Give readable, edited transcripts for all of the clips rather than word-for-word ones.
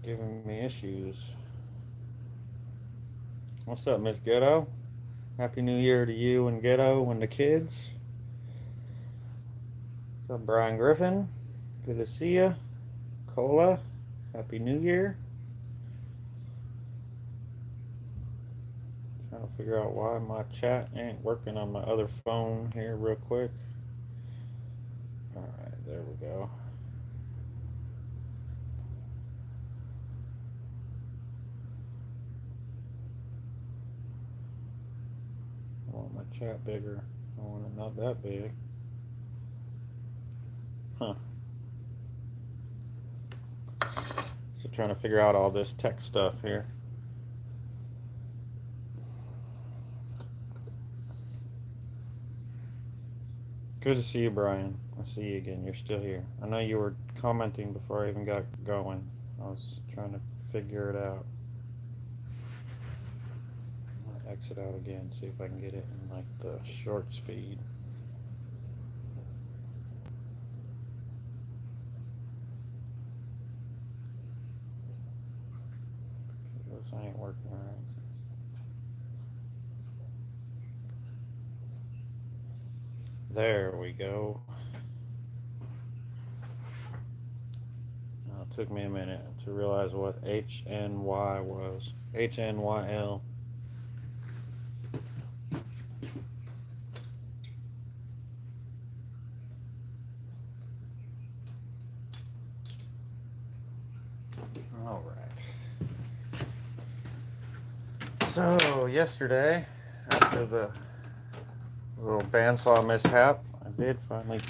giving me issues. What's up, Miss Ghetto? Happy New Year to you and Ghetto and the kids. What's up, Brian Griffin? Good to see ya. Cola, Happy New Year. Trying to figure out why my chat ain't working on my other phone here, real quick. Alright, there we go. I want my chat bigger. I want it not that big. Huh. So trying to figure out all this tech stuff here. Good to see you, Brian. I see you again. You're still here. I know you were commenting before I even got going. I was trying to figure it out. I'll exit out again, see if I can get it in like the shorts feed. This ain't working right. There we go. It took me a minute to realize what HNY was. HNYL. All right. So yesterday, after the little bandsaw mishap, I did finally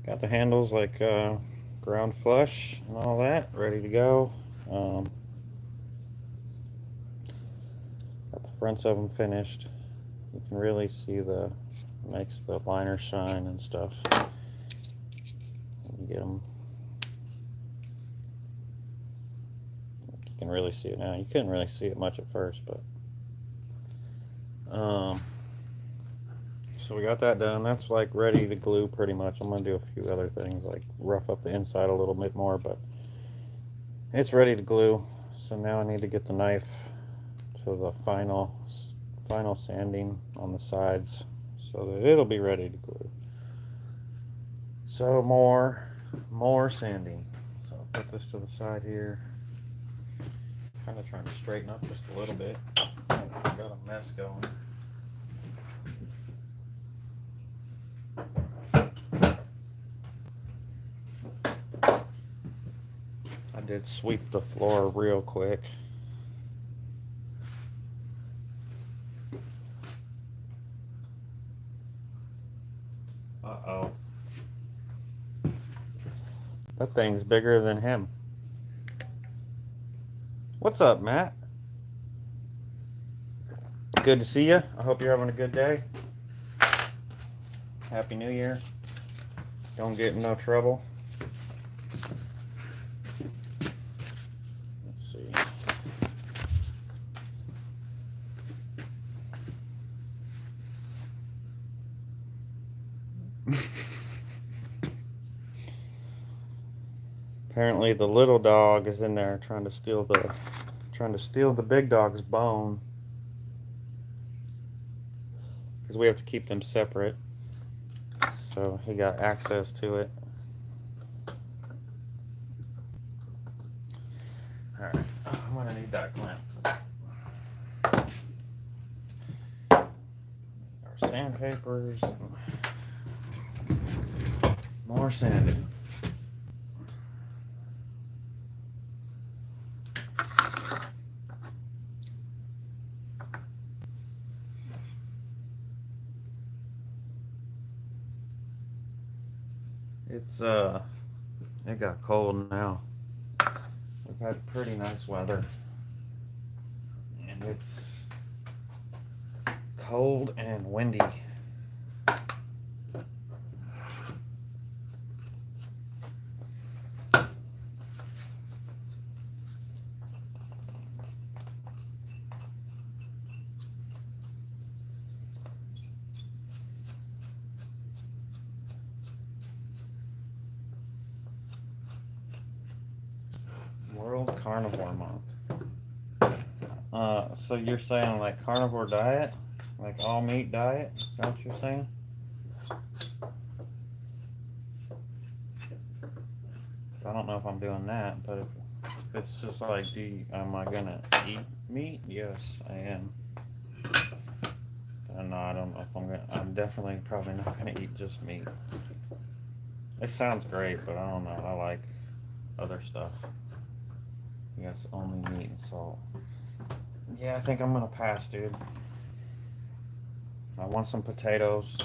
got the handles like ground flush and all that ready to go. Got the fronts of them finished. You can really see makes the liner shine and stuff. You get them. You can really see it now. You couldn't really see it much at first, but so we got that done. That's like ready to glue pretty much. I'm gonna do a few other things like rough up the inside a little bit more, but it's ready to glue. So now I need to get the knife to the final sanding on the sides so that it'll be ready to glue. So more sanding. So I'll put this to the side here. Kind of trying to straighten up just a little bit. Got a mess going. I did sweep the floor real quick. Uh-oh. That thing's bigger than him. What's up, Matt? Good to see you. I hope you're having a good day. Happy New Year. Don't get in no trouble. Let's see. Apparently the little dog is in there trying to steal the big dog's bone. Because we have to keep them separate. So he got access to it. Alright, I'm gonna need that clamp. Our sandpapers. More sanding. It got cold now. We've had pretty nice weather. And it's cold and windy. carnivore month. So you're saying like carnivore diet? Like all meat diet? Is that what you're saying? I don't know if I'm doing that, but if it's just like, am I gonna eat meat? Yes, I am. No, I don't know if I'm gonna. I'm definitely probably not gonna eat just meat. It sounds great, but I don't know. I like other stuff. Yes, only meat and salt. Yeah, I think I'm gonna pass, dude. I want some potatoes,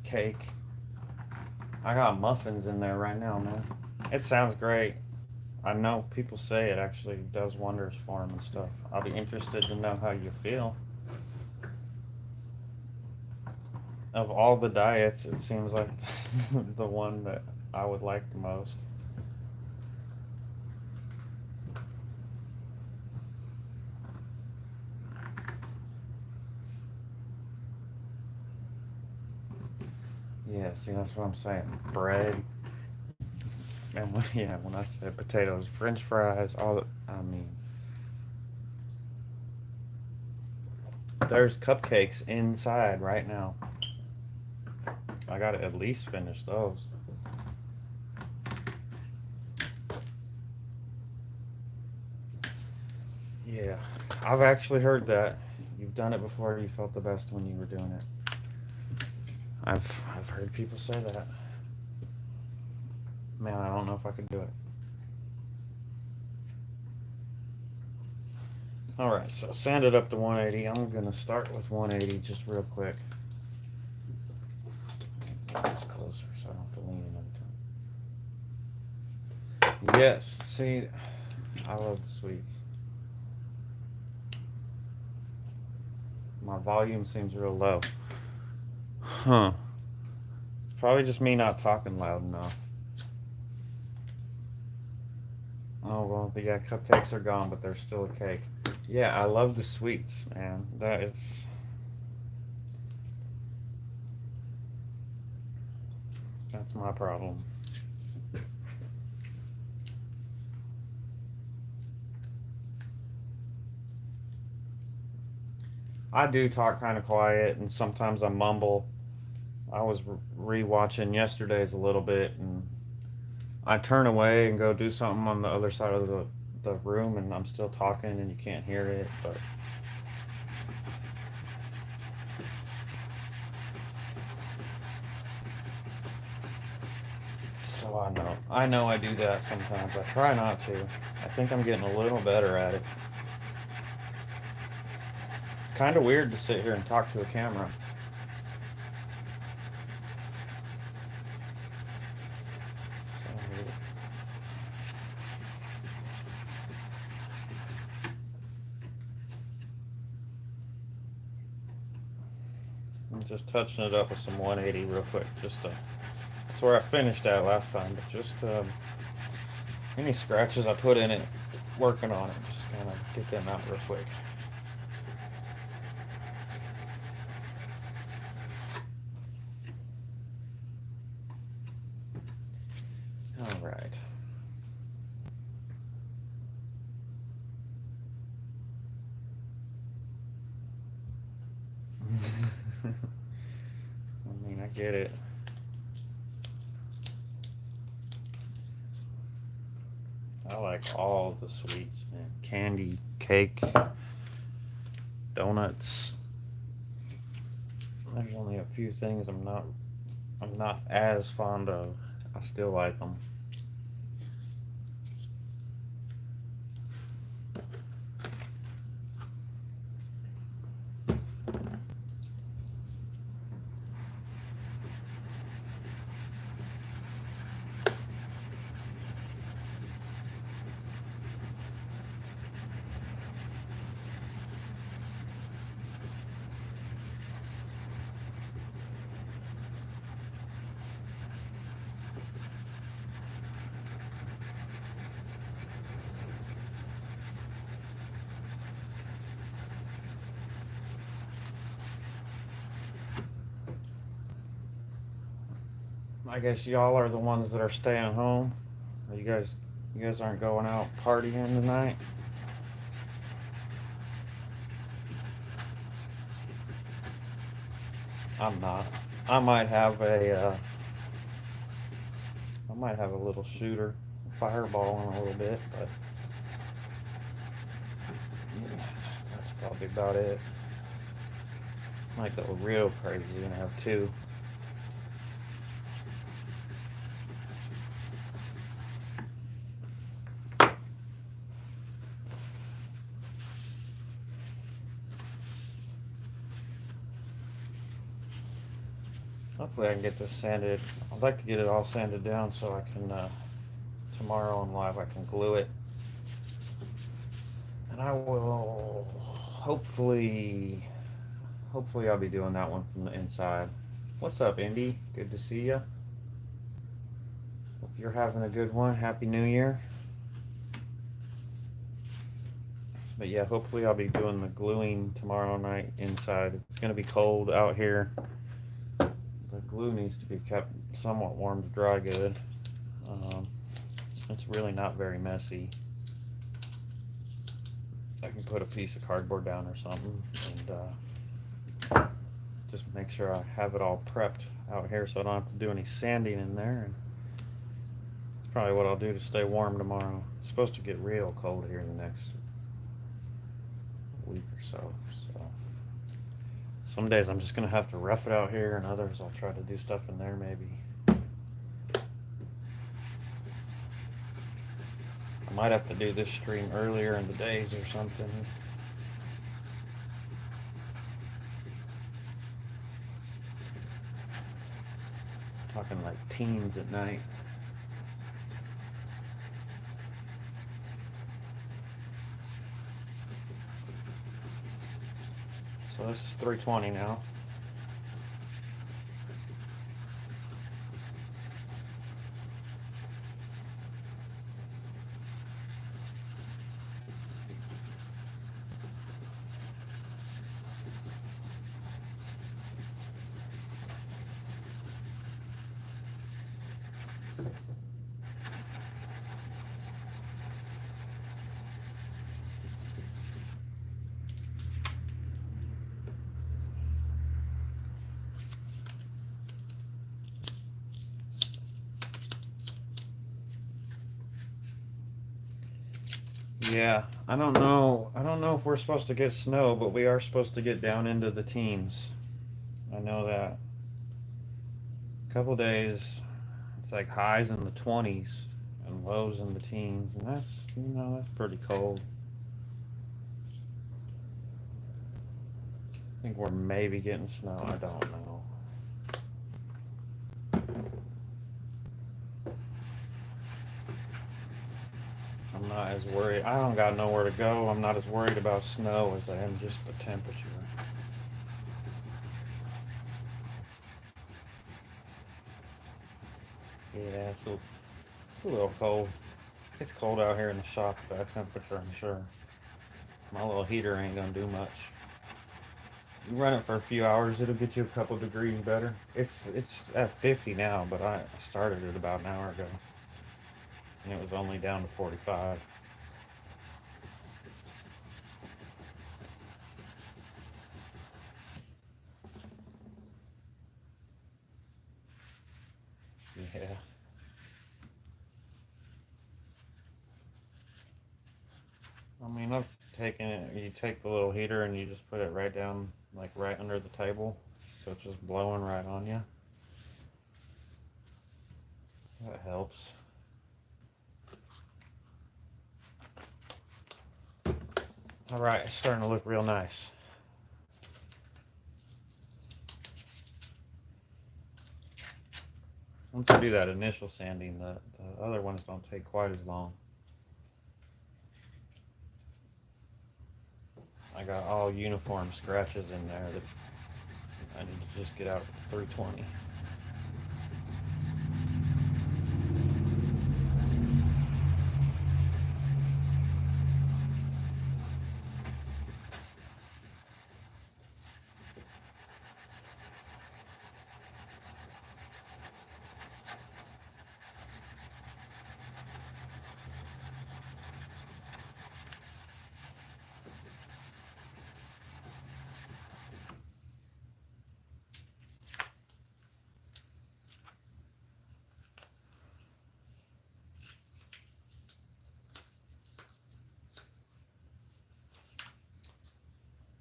cake. I got muffins in there right now, man. It sounds great. I know people say it actually does wonders for them and stuff. I'll be interested to know how you feel. Of all the diets, it seems like the one that I would like the most. Yeah, see, that's what I'm saying. Bread. And when I said potatoes, French fries, I mean, there's cupcakes inside right now. I gotta at least finish those. Yeah, I've actually heard that. You've done it before. You felt the best when you were doing it. I've heard people say that. Man, I don't know if I could do it. All right, so sand it up to 180. I'm gonna start with 180 just real quick. Get this closer so I don't have to lean every time. Yes, see, I love the sweets. My volume seems real low. Huh. It's probably just me not talking loud enough. Oh, well, yeah, cupcakes are gone, but there's still a cake. Yeah, I love the sweets, man. That's my problem. I do talk kind of quiet, and sometimes I mumble. I was re-watching yesterday's a little bit, and I turn away and go do something on the other side of the room, and I'm still talking, and you can't hear it, but so I know I do that sometimes. I try not to. I think I'm getting a little better at it. It's kind of weird to sit here and talk to a camera. I'm just touching it up with some 180 real quick. That's where I finished at last time, but just any scratches I put in it, working on it, just kind of get them out real quick. All right. I mean, I get it. I like all the sweets, man. Candy, cake, donuts. There's only a few things I'm not as fond of. I still like them. I guess y'all are the ones that are staying home. You guys aren't going out partying tonight? I'm not. I might have a little shooter, fireball in a little bit, but that's probably about it. Might go real crazy and have two. Hopefully I can get this sanded. I'd like to get it all sanded down so I can, tomorrow on live, I can glue it. And I will, hopefully I'll be doing that one from the inside. What's up, Indy? Good to see you. Hope you're having a good one. Happy New Year. But yeah, hopefully I'll be doing the gluing tomorrow night inside. It's going to be cold out here. The glue needs to be kept somewhat warm to dry good. It's really not very messy. I can put a piece of cardboard down or something and just make sure I have it all prepped out here so I don't have to do any sanding in there. And it's probably what I'll do to stay warm tomorrow. It's supposed to get real cold here in the next week or so. So some days I'm just gonna have to rough it out here, and others I'll try to do stuff in there maybe. I might have to do this stream earlier in the days or something. Talking like teens at night. So this is 320 now. Yeah, I don't know. I don't know if we're supposed to get snow, but we are supposed to get down into the teens. I know that. A couple days, it's like highs in the 20s and lows in the teens, and that's pretty cold. I think we're maybe getting snow. I don't know. I'm not as worried. I don't got nowhere to go. I'm not as worried about snow as I am just the temperature. Yeah, it's a little cold. It's cold out here in the shop at that temperature, I'm sure. My little heater ain't gonna do much. You run it for a few hours, it'll get you a couple degrees better. It's at 50 now, but I started it about an hour ago, and it was only down to 45. Yeah. I mean, I've taken it. You take the little heater and you just put it right down, like right under the table, so it's just blowing right on you. That helps. All right, it's starting to look real nice. Once I do that initial sanding, the other ones don't take quite as long. I got all uniform scratches in there that I need to just get out with 320.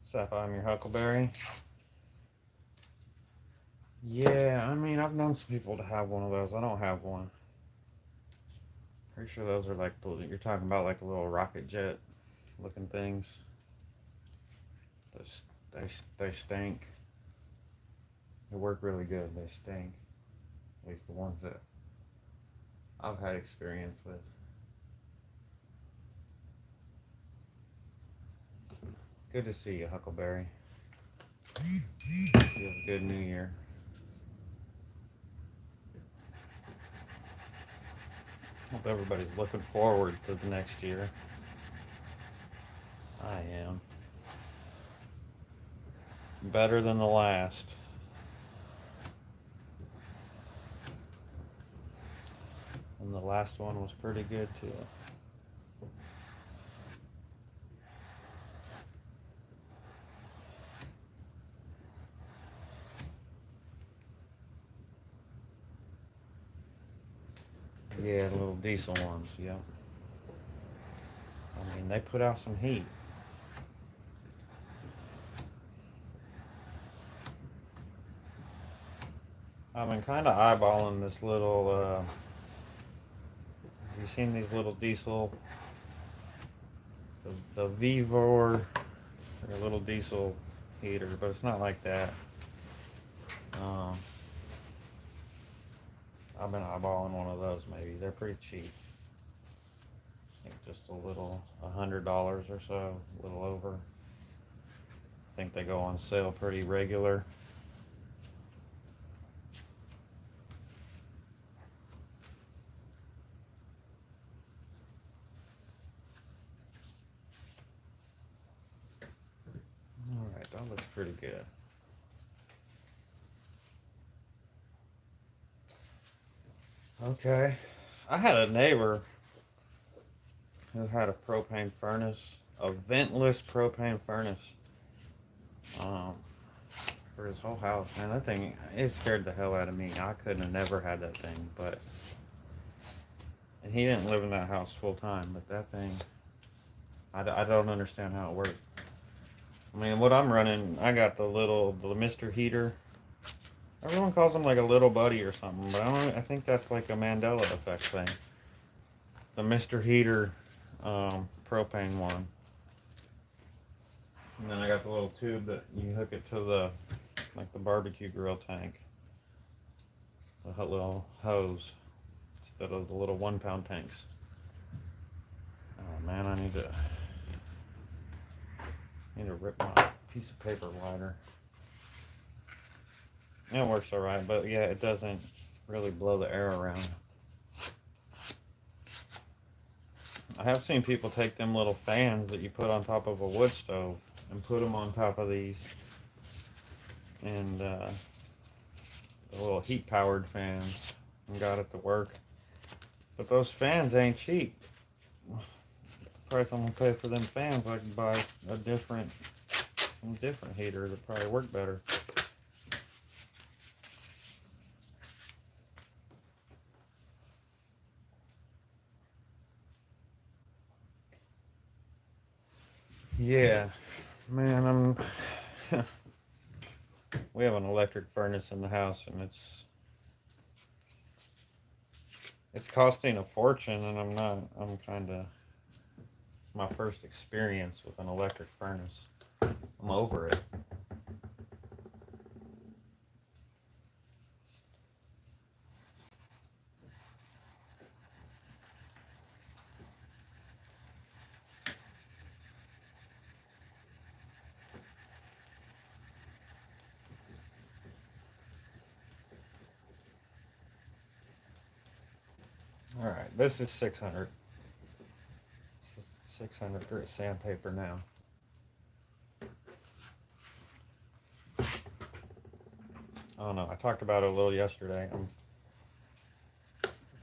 Sap on your huckleberry. Yeah, I mean, I've known some people to have one of those. I don't have one. Pretty sure those are like, you're talking about like a little rocket jet looking things. They stink. They work really good. They stink. At least the ones that I've had experience with. Good to see you, Huckleberry. You have a good new year. Hope everybody's looking forward to the next year. I am. Better than the last. And the last one was pretty good too. Yeah, the little diesel ones, yeah. I mean, they put out some heat. I've been kind of eyeballing this little, have you seen these little diesel, the Vivor, a little diesel heater, but it's not like that. I've been eyeballing one of those maybe. They're pretty cheap. I think just a little, $100 or so, a little over. I think they go on sale pretty regular. Alright, that looks pretty good. Okay. I had a neighbor who had a propane furnace, a ventless propane furnace, for his whole house. Man, that thing, it scared the hell out of me. I couldn't have never had that thing, but, and he didn't live in that house full time, but that thing, I don't understand how it worked. I mean, what I'm running, I got the Mr. Heater. Everyone calls him like a little buddy or something, but I think that's like a Mandela effect thing. The Mr. Heater propane one. And then I got the little tube that you hook it to the barbecue grill tank. The little hose instead of the little 1-pound tanks. Oh man, I need to rip my piece of paper wider. It works alright, but yeah, it doesn't really blow the air around. I have seen people take them little fans that you put on top of a wood stove and put them on top of these, and the little heat powered fans, and got it to work. But those fans ain't cheap. The price I'm gonna pay for them fans, I can buy some different heater that probably work better. Yeah, man, we have an electric furnace in the house, and it's costing a fortune, and I'm kind of, it's my first experience with an electric furnace. I'm over it. All right, this is 600. 600 grit sandpaper now. I don't know. I talked about it a little yesterday. I'm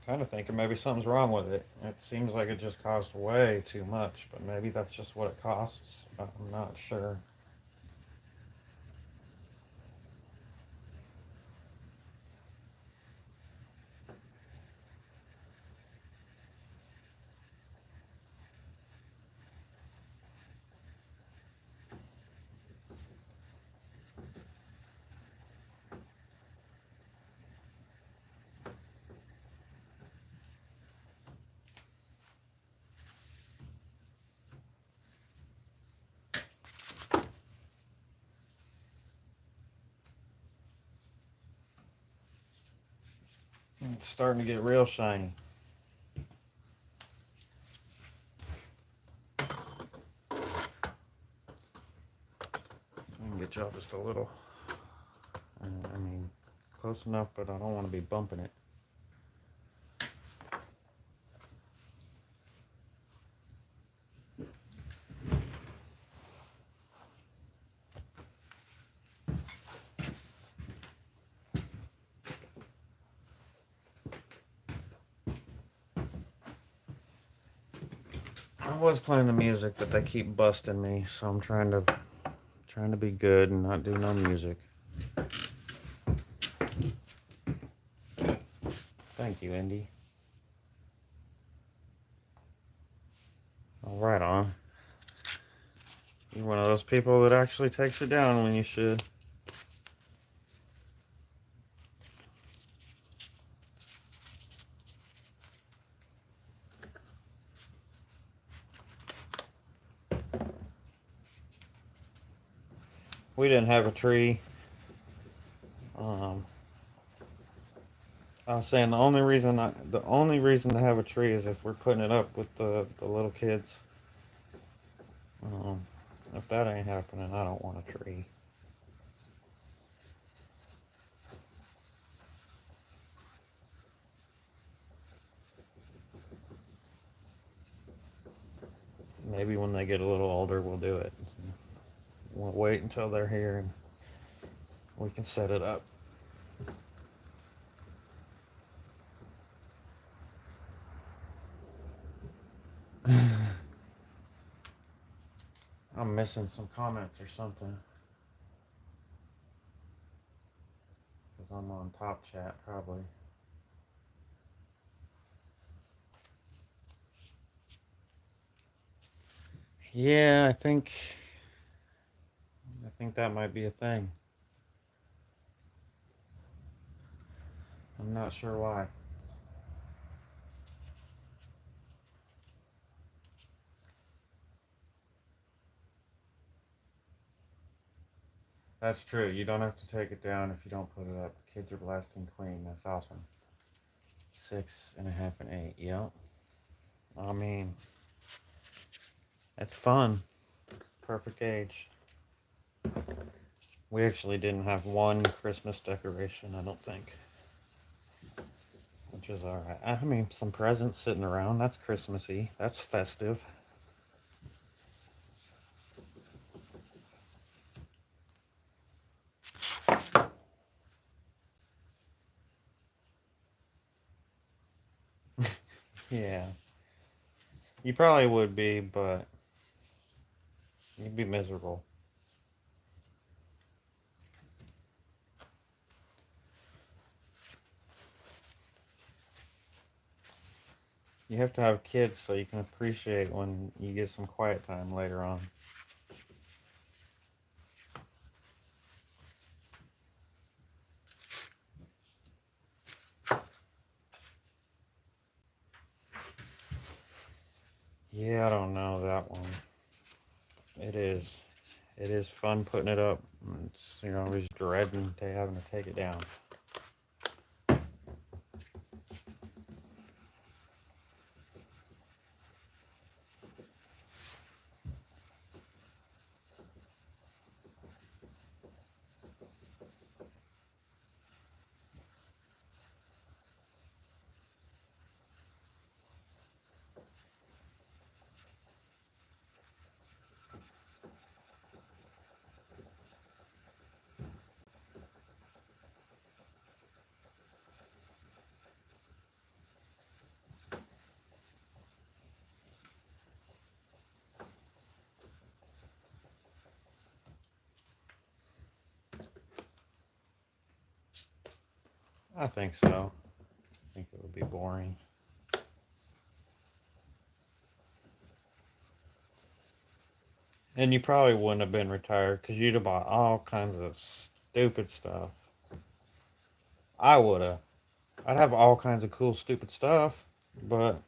kind of thinking maybe something's wrong with it. It seems like it just cost way too much, but maybe that's just what it costs. I'm not sure. It's starting to get real shiny. I can get y'all just a little. I mean, close enough, but I don't want to be bumping it. I was playing the music, but they keep busting me, so I'm trying to be good and not do no music. Thank you, Indy. All right, on. You're one of those people that actually takes it down when you should. We didn't have a tree. I was saying the only reason to have a tree is if we're putting it up with the little kids. If that ain't happening, I don't want a tree. Maybe when they get a little older, we'll do it. We'll wait until they're here and we can set it up. I'm missing some comments or something. Because I'm on top chat, probably. Yeah, I think that might be a thing. I'm not sure why. That's true. You don't have to take it down if you don't put it up. Kids are blasting clean. That's awesome. 6.5 and 8. Yep. I mean, it's fun. Perfect age. We actually didn't have one Christmas decoration, I don't think. Which is alright. I mean, some presents sitting around. That's Christmassy. That's festive. Yeah. You probably would be, but you'd be miserable. You have to have kids so you can appreciate when you get some quiet time later on. Yeah, I don't know that one. It is. It is fun putting it up. It's, always dreading having to take it down. I think so. I think it would be boring. And you probably wouldn't have been retired because you'd have bought all kinds of stupid stuff. I would have. I'd have all kinds of cool, stupid stuff, but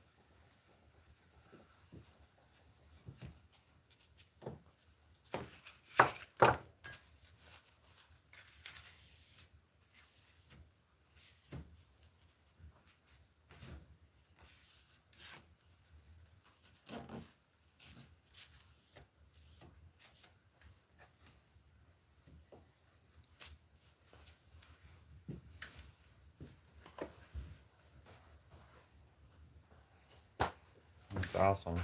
awesome.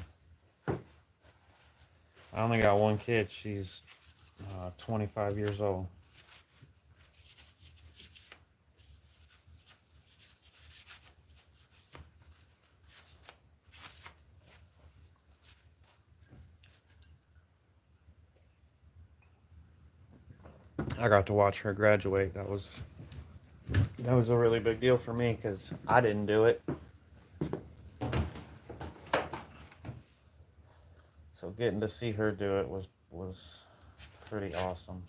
I only got one kid. She's 25 years old. I got to watch her graduate. That was a really big deal for me because I didn't do it. So getting to see her do it was pretty awesome.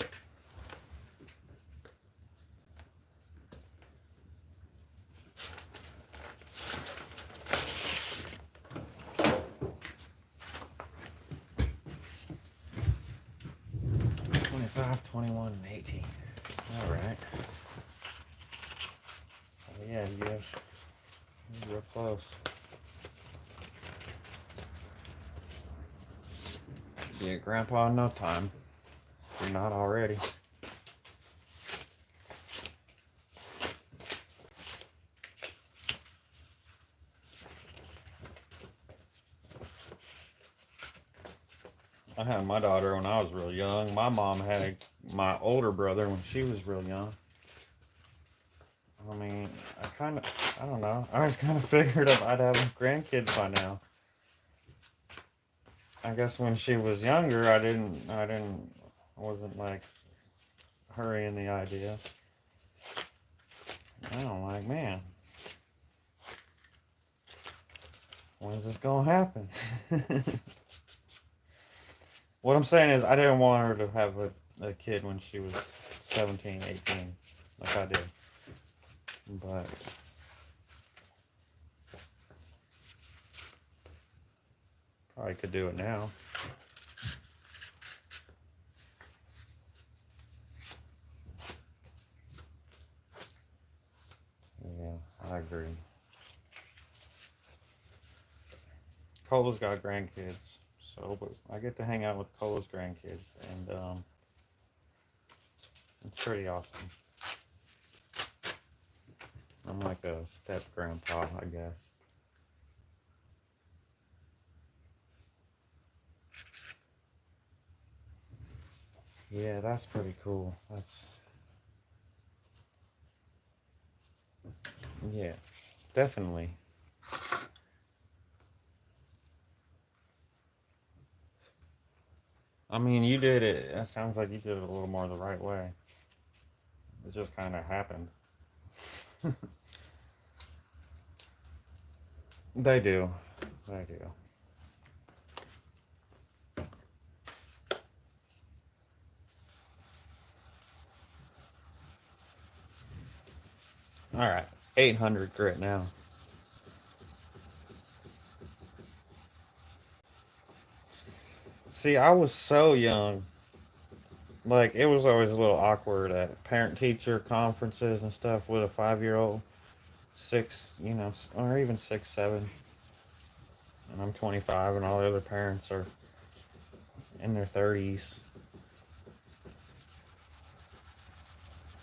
$25, $21, and $18. All right. So yeah, you're real close. Be a grandpa in no time. If you're not already. I had my daughter when I was real young. My mom had my older brother when she was real young. I mean, I don't know. I was kind of figured if I'd have grandkids by now. I guess when she was younger, I wasn't like hurrying the idea. Now I'm like, man, when is this gonna happen? What I'm saying is, I didn't want her to have a kid when she was 17, 18, like I did. But probably could do it now. Yeah, I agree. Cola's got grandkids, so but I get to hang out with Cola's grandkids, and it's pretty awesome. I'm like a step grandpa, I guess. Yeah, that's pretty cool. Yeah, definitely. I mean, you did it. It sounds like you did it a little more the right way. It just kind of happened. They do. They do. All right, 800 grit now. See, I was so young. Like, it was always a little awkward at parent-teacher conferences and stuff with a 5-year-old, six, or even 6, 7. And I'm 25, and all the other parents are in their 30s.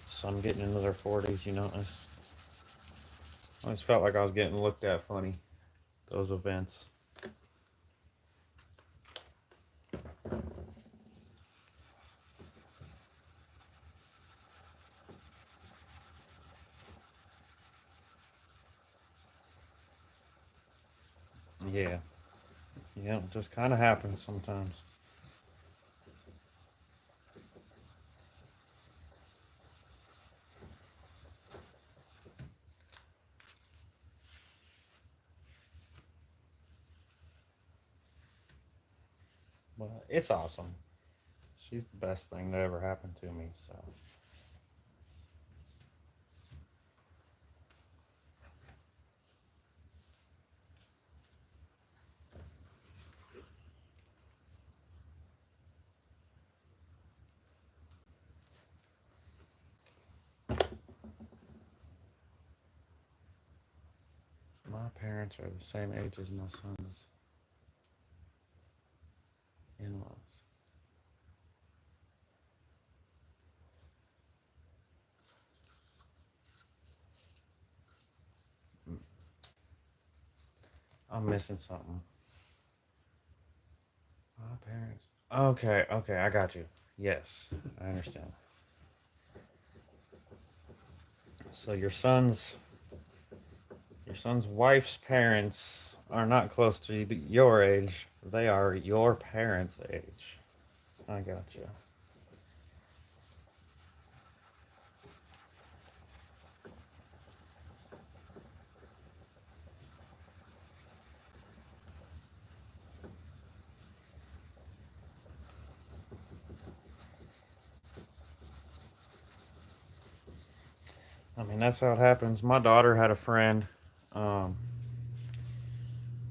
Some getting into their 40s. I always felt like I was getting looked at funny, those events. Yeah. Yeah, it just kind of happens sometimes. But it's awesome. She's the best thing that ever happened to me, so. My parents are the same age as my son's in-laws. I'm missing something. parents. Okay, okay, I got you. Yes, I understand. So your son's wife's parents are not close to your age. They are your parents' age. I got you. I mean, that's how it happens. My daughter had a friend. Um,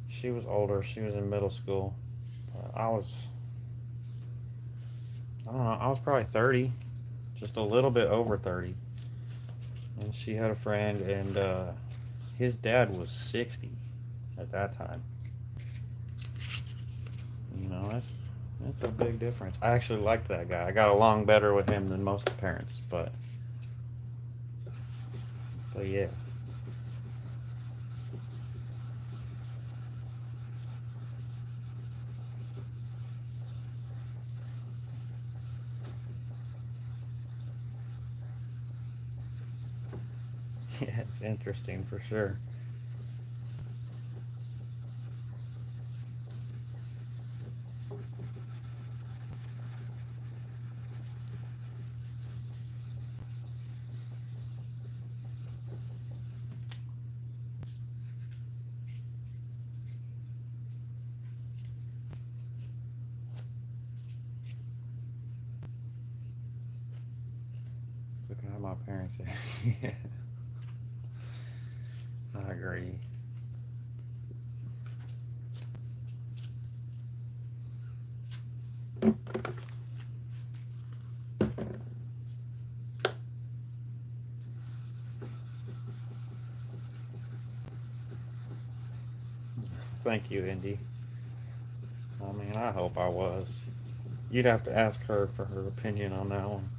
she was older. She was in middle school. I don't know, I was probably 30, just a little bit over 30. And she had a friend, and his dad was 60 at that time. That's a big difference. I actually liked that guy. I got along better with him than most parents, but yeah. Yeah, it's interesting for sure. Look at how my parents. Yeah, I agree. Thank you, Indy. I mean, I hope I was. You'd have to ask her for her opinion on that one.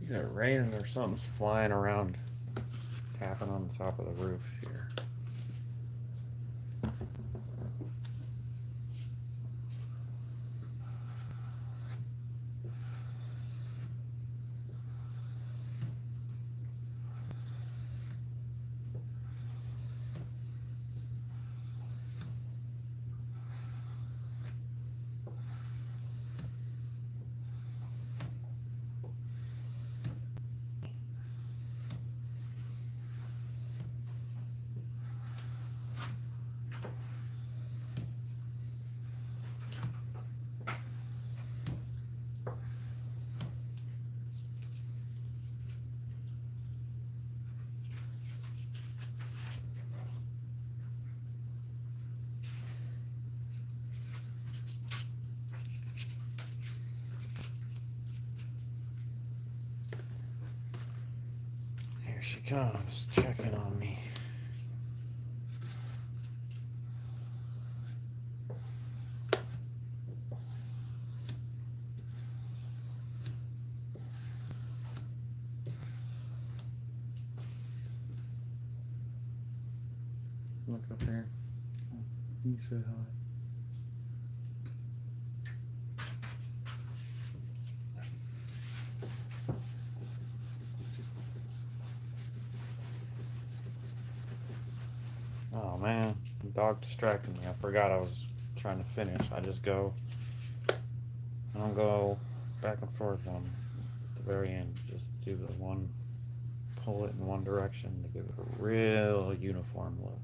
It's either raining or something's flying around, tapping on the top of the roof here. Here she comes, checking on me. Look up here. You say hi. Oh man, the dog distracted me. I forgot I was trying to finish. I don't go back and forth on the very end. Just do the one, pull it in one direction to give it a real uniform look.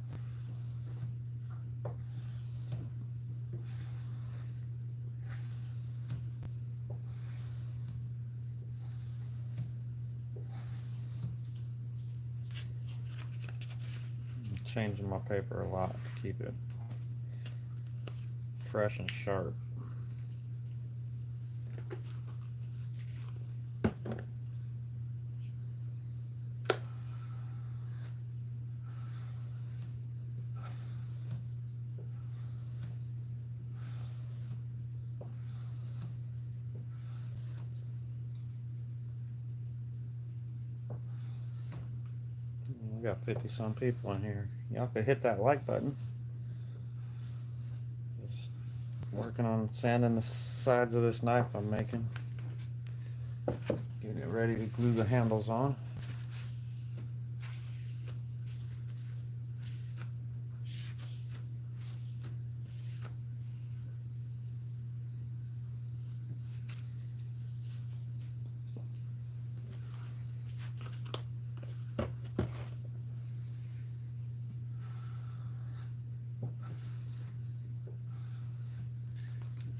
I'm changing my paper a lot to keep it fresh and sharp. We got 50 some people in here. Y'all could hit that like button. Just working on sanding the sides of this knife I'm making. Getting it ready to glue the handles on.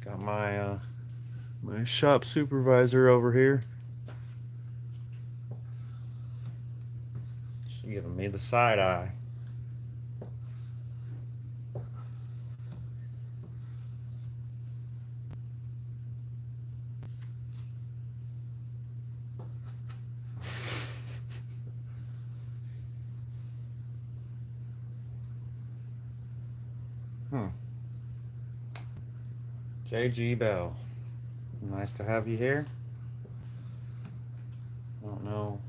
Got my shop supervisor over here. She's giving me the side eye. J.G. Bell. Nice to have you here. I don't know.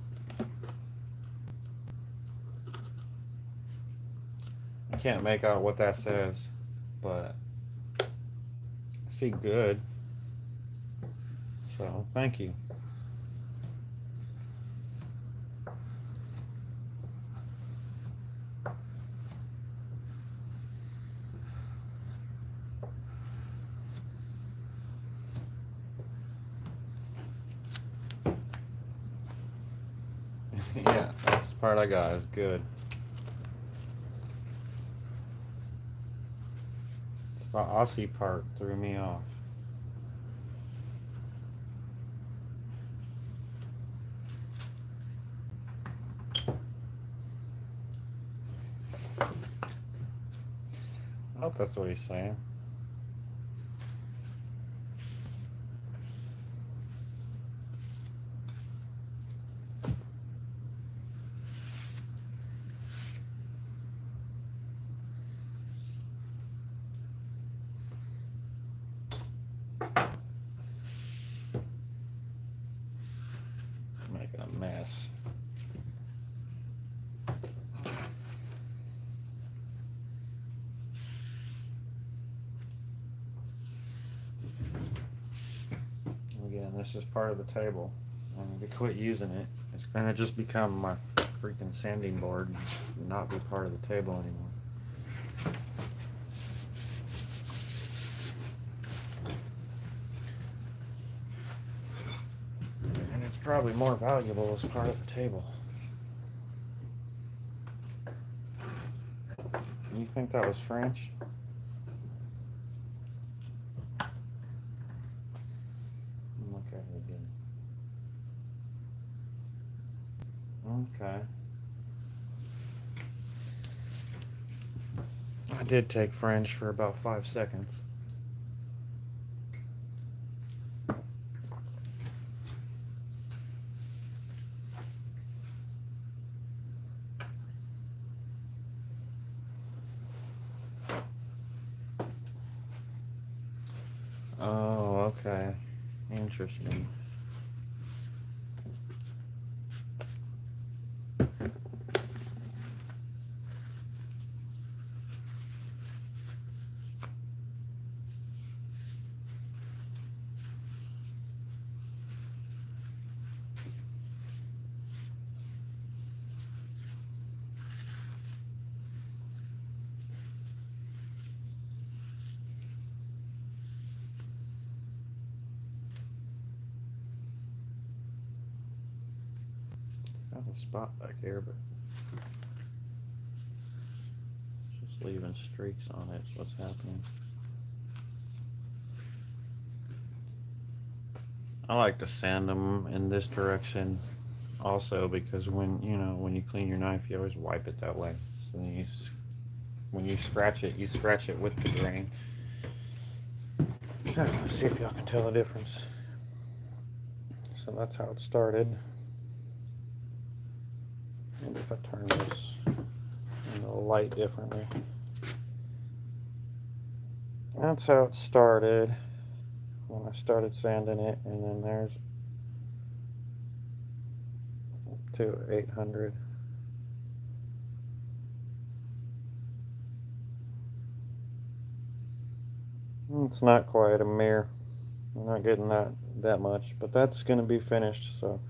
I can't make out what that says, but I see good. So, thank you. Yeah, that's the part I got. It's good. It's the Aussie part threw me off. I hope that's what he's saying. Making a mess. Again, this is part of the table. I need to quit using it. It's gonna just become my freaking sanding board and not be part of the table anymore. And it's probably more valuable as part of the table. You think that was French? Look at it again. Okay. I did take French for about 5 seconds. Oh, okay. Interesting. Got a spot back here, but it's just leaving streaks on it. Is what's happening. I like to sand them in this direction also because when you clean your knife, you always wipe it that way. So then when you scratch it with the grain. Let's see if y'all can tell the difference. So that's how it started. Maybe if I turn this in the light differently. That's how it started when I started sanding it, and then there's to 800. It's not quite a mirror. We're not getting that much, but that's going to be finished. So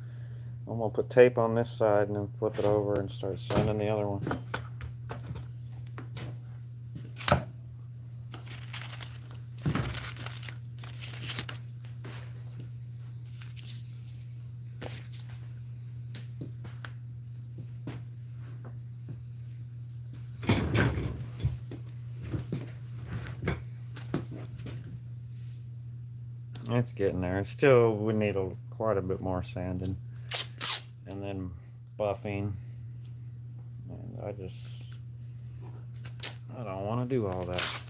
I'm going to put tape on this side and then flip it over and start sanding the other one. It's getting there. Still, we need quite a bit more sanding and then buffing. And I don't want to do all that.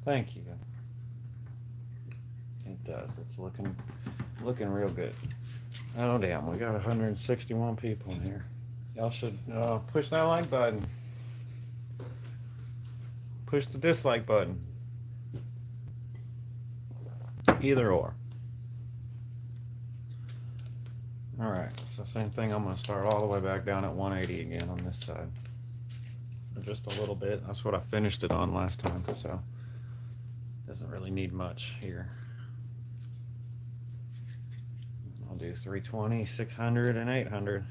Thank you. It does. It's looking real good. Oh damn, we got 161 people in here. Y'all should push that like button. Push the dislike button. Either or. Alright, so same thing. I'm going to start all the way back down at 180 again on this side. Just a little bit. That's what I finished it on last time, so doesn't really need much here. I'll do 320, 600, and 800.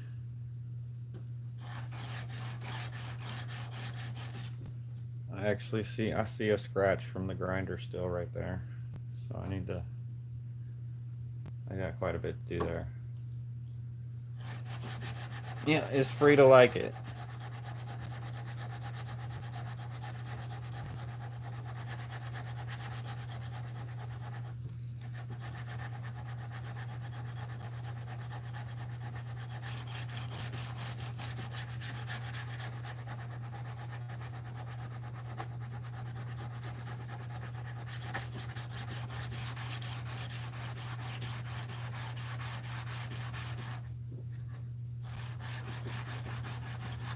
I see a scratch from the grinder still right there. So I got quite a bit to do there. Yeah, it's free to like it.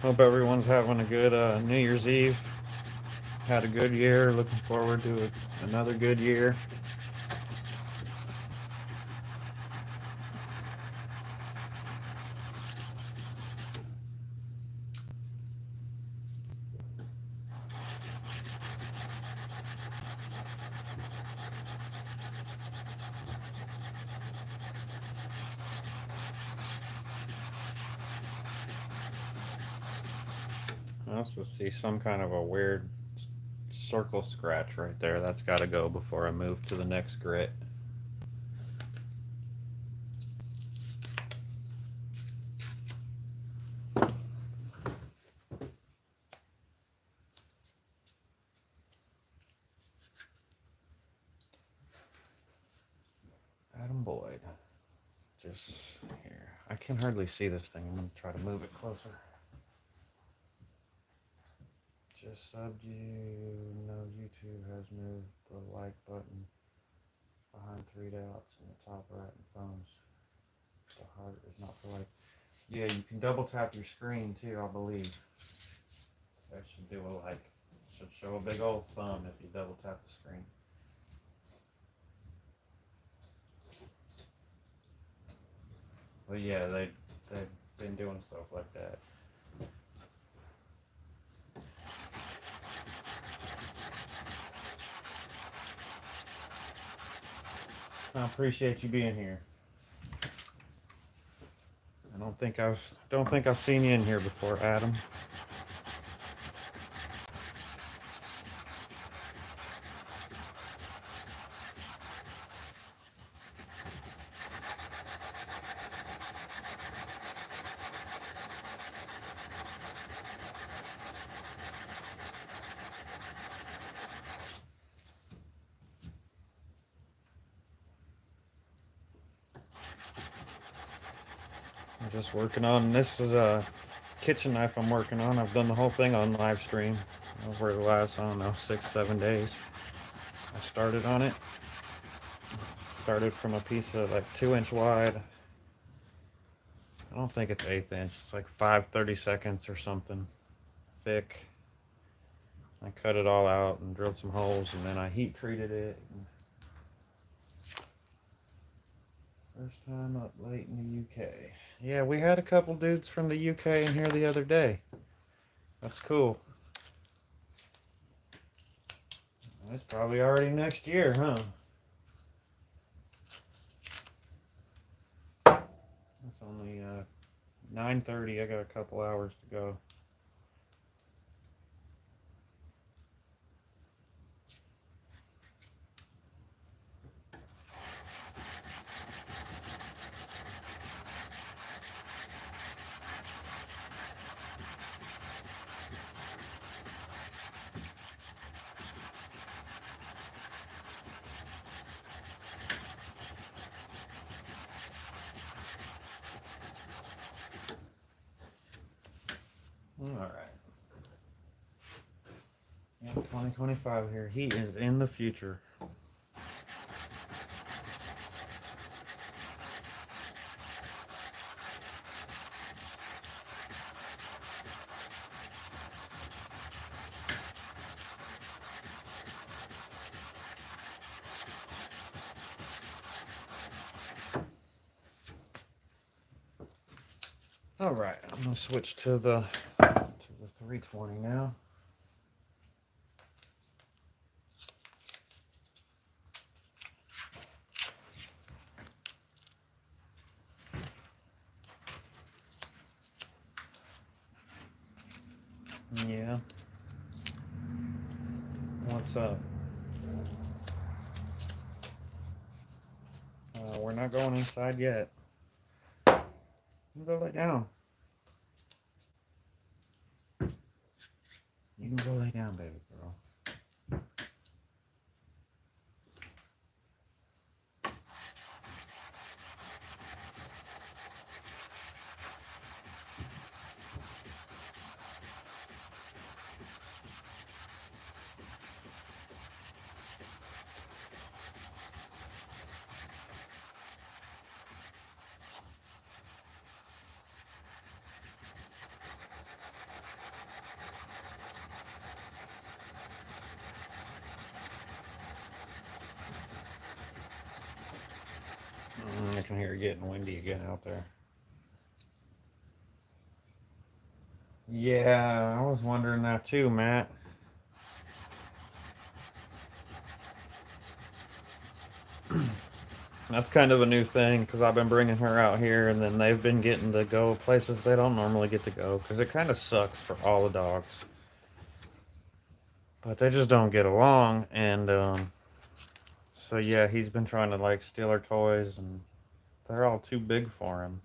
Hope everyone's having a good New Year's Eve. Had a good year. Looking forward to another good year. I also see some kind of a weird circle scratch right there. That's got to go before I move to the next grit. Adam Boyd. Just here. I can hardly see this thing. I'm going to try to move it closer. just subbed you. No, YouTube has moved the like button behind three dots in the top right in phones. The heart is not for like. Yeah, you can double tap your screen too, I believe. That should do a like. Should show a big old thumb if you double tap the screen. But yeah, they've been doing stuff like that. I appreciate you being here. I don't think I've seen you in here before, Adam. I'm just working on this is a kitchen knife I'm working on. I've done the whole thing on live stream over the last, I don't know, 6-7 days. I started on it. Started from a piece of like 2-inch wide. I don't think it's 1/8 inch. It's like 5/32 or something thick. I cut it all out and drilled some holes, and then I heat treated it. First time up late in the UK. Yeah, we had a couple dudes from the UK in here the other day. That's cool. It's probably already next year, huh? It's only 9:30. I got a couple hours to go. All right. Yeah, 2025 here. He is in the future. All right, I'm gonna switch to the 320 now. Yeah. What's up? We're not going inside yet. You can go lay down. You can go lay down, baby girl. I can hear it getting windy again out there. Yeah, I was wondering that too, Matt. That's kind of a new thing because I've been bringing her out here, and then they've been getting to go places they don't normally get to go because it kind of sucks for all the dogs. But they just don't get along, and so yeah, he's been trying to like steal her toys, and they're all too big for him.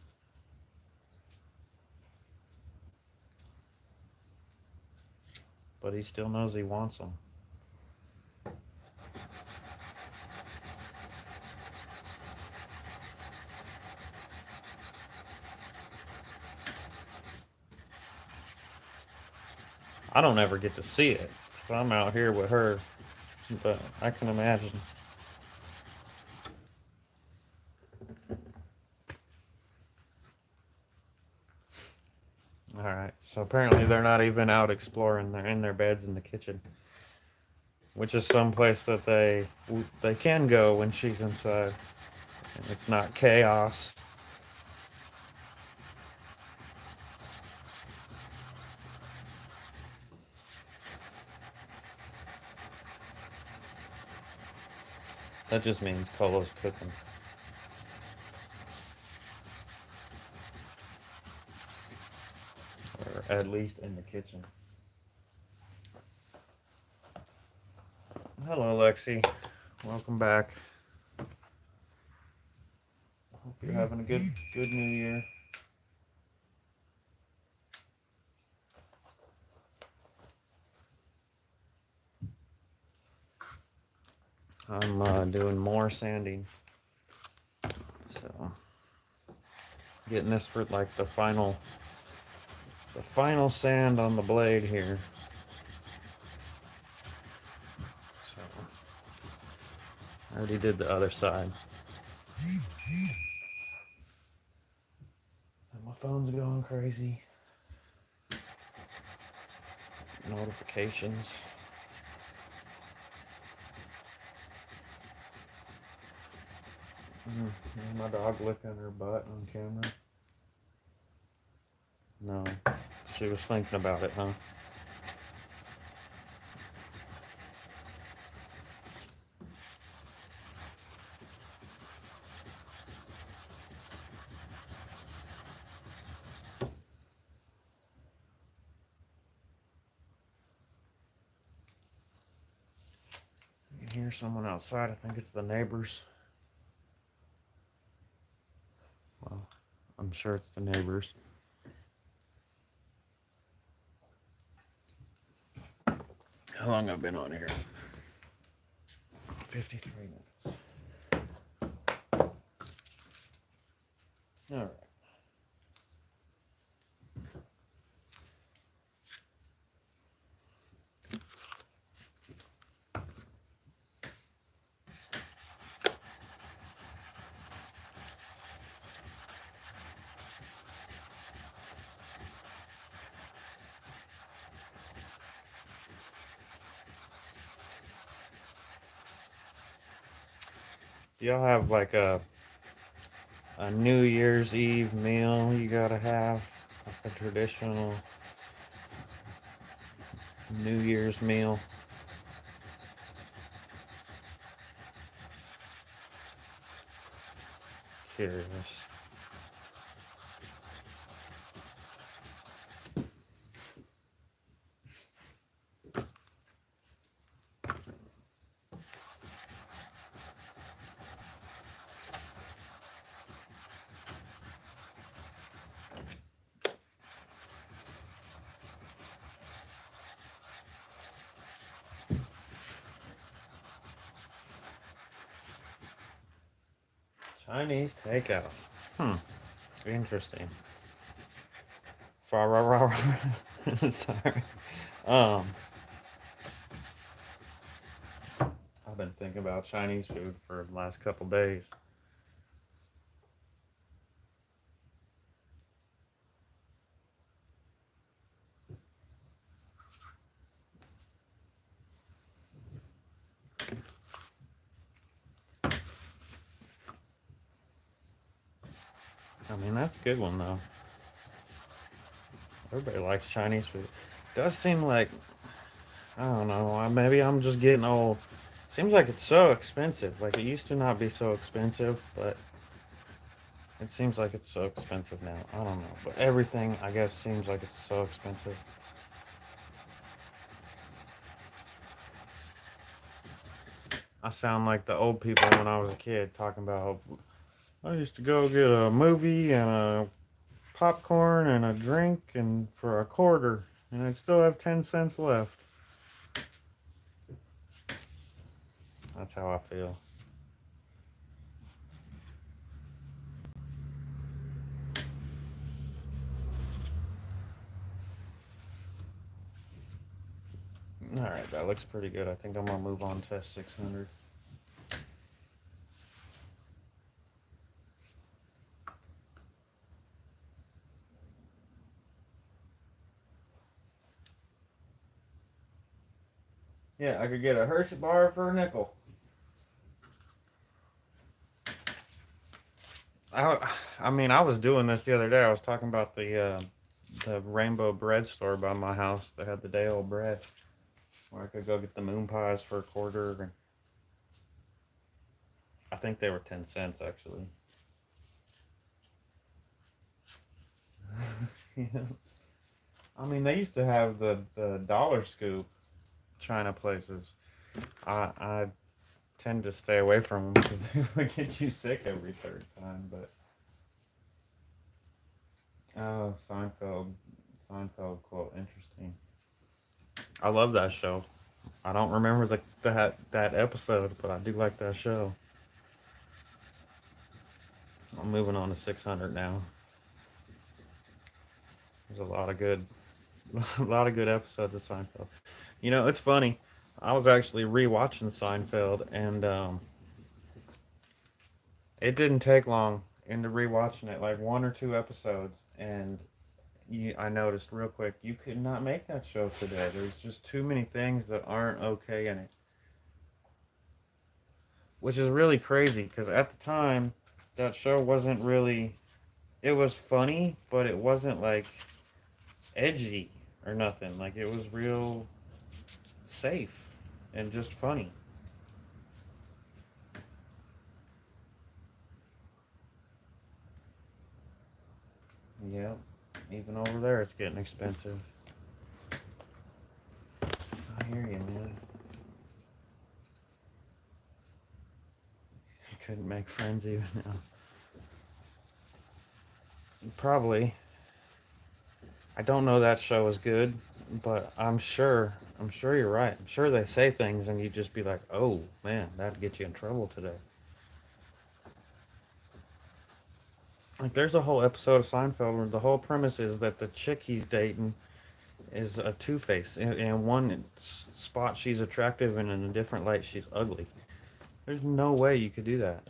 But he still knows he wants them. I don't ever get to see it, so I'm out here with her, but I can imagine. All right, so apparently they're not even out exploring. They're in their beds in the kitchen, which is someplace that they can go when she's inside. And it's not chaos. That just means Colo's cooking. Or at least in the kitchen. Hello, Lexi. Welcome back. Hope you're having a good New Year. I'm doing more sanding. So getting this for like the final sand on the blade here. So I already did the other side. And my phone's going crazy. Notifications. My dog licking her butt on camera. No, she was thinking about it, huh? You can hear someone outside. I think it's the neighbors. Well, I'm sure it's the neighbors. How long I've been on here? 53 minutes. All right. Do y'all have like a New Year's Eve meal you gotta have? Like a traditional New Year's meal? Curious. Chinese takeout. Interesting. Sorry. Um, I've been thinking about Chinese food for the last couple days. I mean, that's a good one though. Everybody likes Chinese food. Does seem like, I don't know, maybe I'm just getting old. Seems like it's so expensive. Like it used to not be so expensive, but it seems like it's so expensive now. I don't know, but everything I guess seems like it's so expensive. I sound like the old people when I was a kid talking about I used to go get a movie and a popcorn and a drink and for a quarter and I'd still have 10 cents left. That's how I feel. That looks pretty good. I think I'm gonna move on to 600. Yeah, I could get a Hershey bar for a nickel. I mean, I was doing this the other day. I was talking about the Rainbow Bread store by my house that had the day old bread, where I could go get the moon pies for a quarter, and I think they were 10 cents actually. Yeah. I mean, they used to have the dollar scoop China places. I tend to stay away from them because they would get you sick every third time. But oh, Seinfeld quote, interesting. I love that show. I don't remember that episode, but I do like that show. I'm moving on to 600 now. There's a lot of good, a lot of good episodes of Seinfeld. You know, it's funny. I was actually rewatching Seinfeld, and it didn't take long into rewatching it, like one or two episodes, and I noticed real quick you could not make that show today. There's just too many things that aren't okay in it, which is really crazy because at the time, that show wasn't really. It was funny, but it wasn't like edgy or nothing. Like it was real safe and just funny. Yep. Even over there, it's getting expensive. I hear you, man. You couldn't make friends even now. Probably. I don't know that show is good, but I'm sure you're right. I'm sure they say things and you just be like, oh man, that'd get you in trouble today. Like there's a whole episode of Seinfeld where the whole premise is that the chick he's dating is a two face. In one spot she's attractive, and in a different light she's ugly. There's no way you could do that,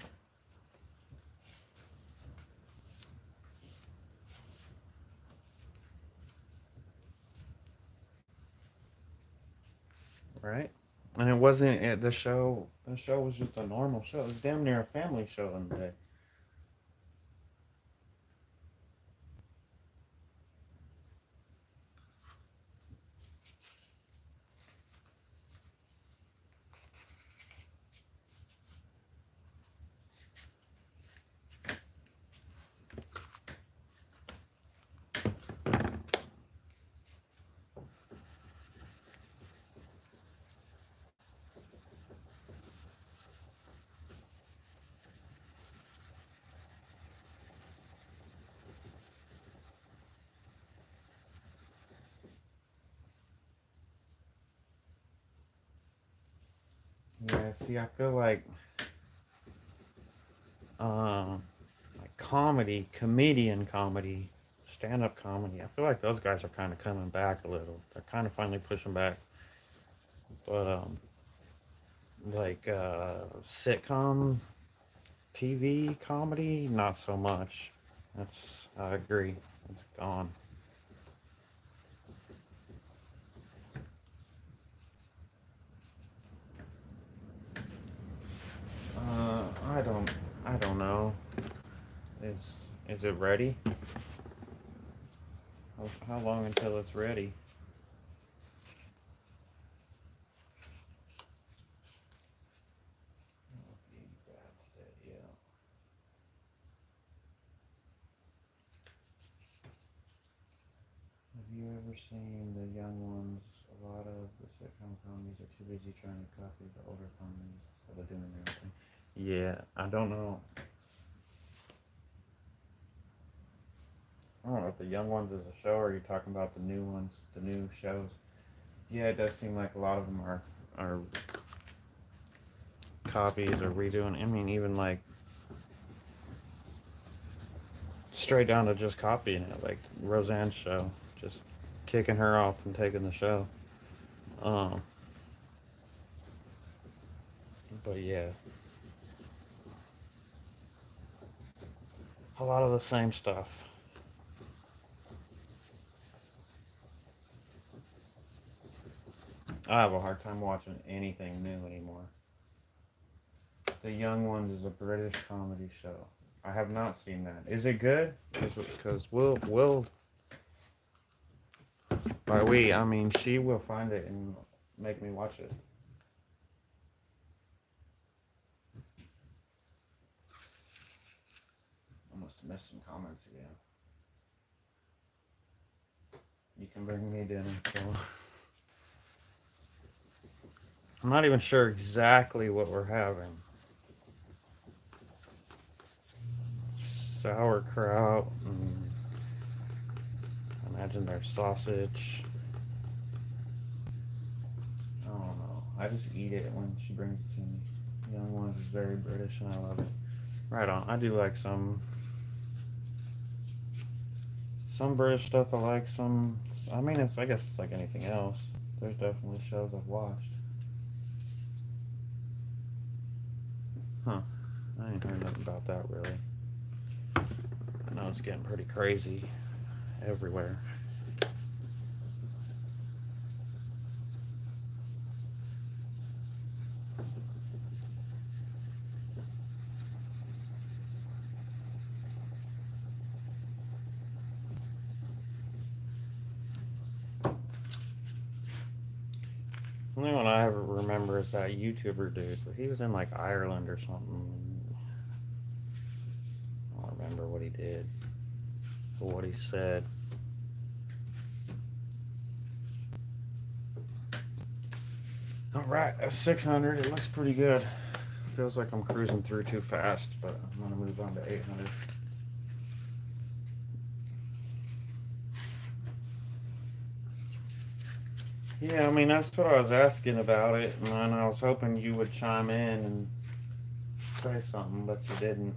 right? And it wasn't the show. The show was just a normal show. It was damn near a family show in the day. Yeah, see, I feel um, like comedian comedy, stand up comedy. I feel like those guys are kind of coming back a little. They're kind of finally pushing back. But sitcom TV comedy, not so much. I agree. It's gone. I don't know. Is is it ready? How long until it's ready? Yeah. Have you ever seen the young ones? A lot of the sitcom comedies are too busy trying to copy the older comedies instead of doing their own thing. Yeah, I don't know. I don't know if the young ones is a show or you're talking about the new ones, the new shows. Yeah, it does seem like a lot of them are copies or redoing. I mean, even like straight down to just copying it, like Roseanne's show, just kicking her off and taking the show. Um, But yeah, a lot of the same stuff. I have a hard time watching anything new anymore. The Young Ones is a British comedy show. I have not seen that. Is it good? Because we'll by we I mean she will find it and make me watch it. I must have missed some comments again. You can bring me dinner. So I'm not even sure exactly what we're having. Sauerkraut. Imagine there's sausage. I don't know. I just eat it when she brings it to me. Young Ones is very British and I love it. Right on. I do like some British stuff. I like some. I mean, I guess it's like anything else. There's definitely shows I've watched. Huh. I ain't heard nothing about that really. I know it's getting pretty crazy everywhere. The only one I ever remember is that YouTuber dude, but he was in like Ireland or something. I don't remember what he did or what he said. Alright, that's 600. It looks pretty good. Feels like I'm cruising through too fast, but I'm going to move on to 800. Yeah, I mean, that's what I was asking about it, and I was hoping you would chime in and say something, but you didn't.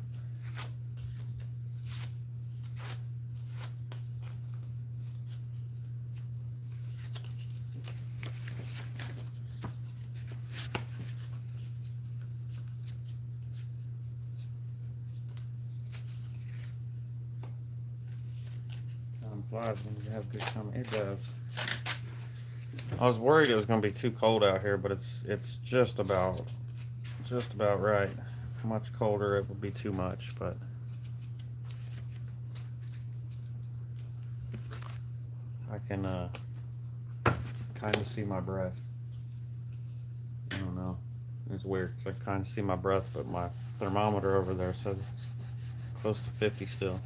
Time flies when you have good company. It does. I was worried it was going to be too cold out here, but it's just about right. Much colder, it would be too much, but I can kind of see my breath. I don't know. It's weird because I kind of see my breath, but my thermometer over there says it's close to 50 still.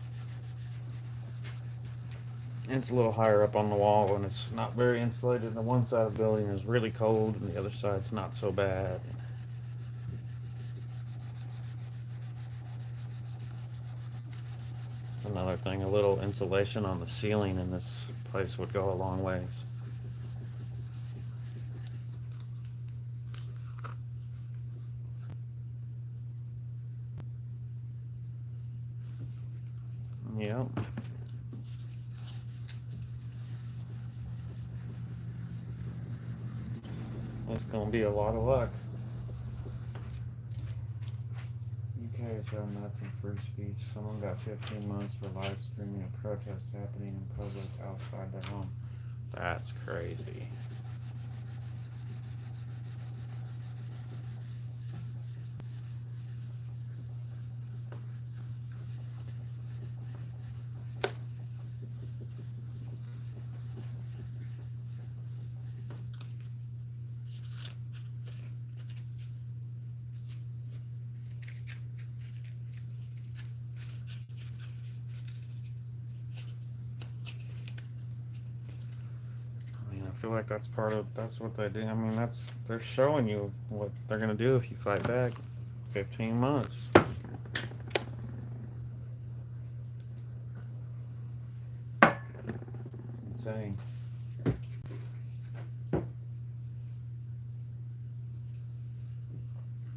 And it's a little higher up on the wall, and it's not very insulated. The one side of the building is really cold, and the other side's not so bad. Another thing, a little insulation on the ceiling in this place would go a long ways. Yep. It's gonna be a lot of luck. UK is having nuts and free speech. Someone got 15 months for live streaming a protest happening in public outside their home. That's crazy. I feel like that's what they do. I mean, they're showing you what they're gonna do if you fight back. 15 months. It's insane.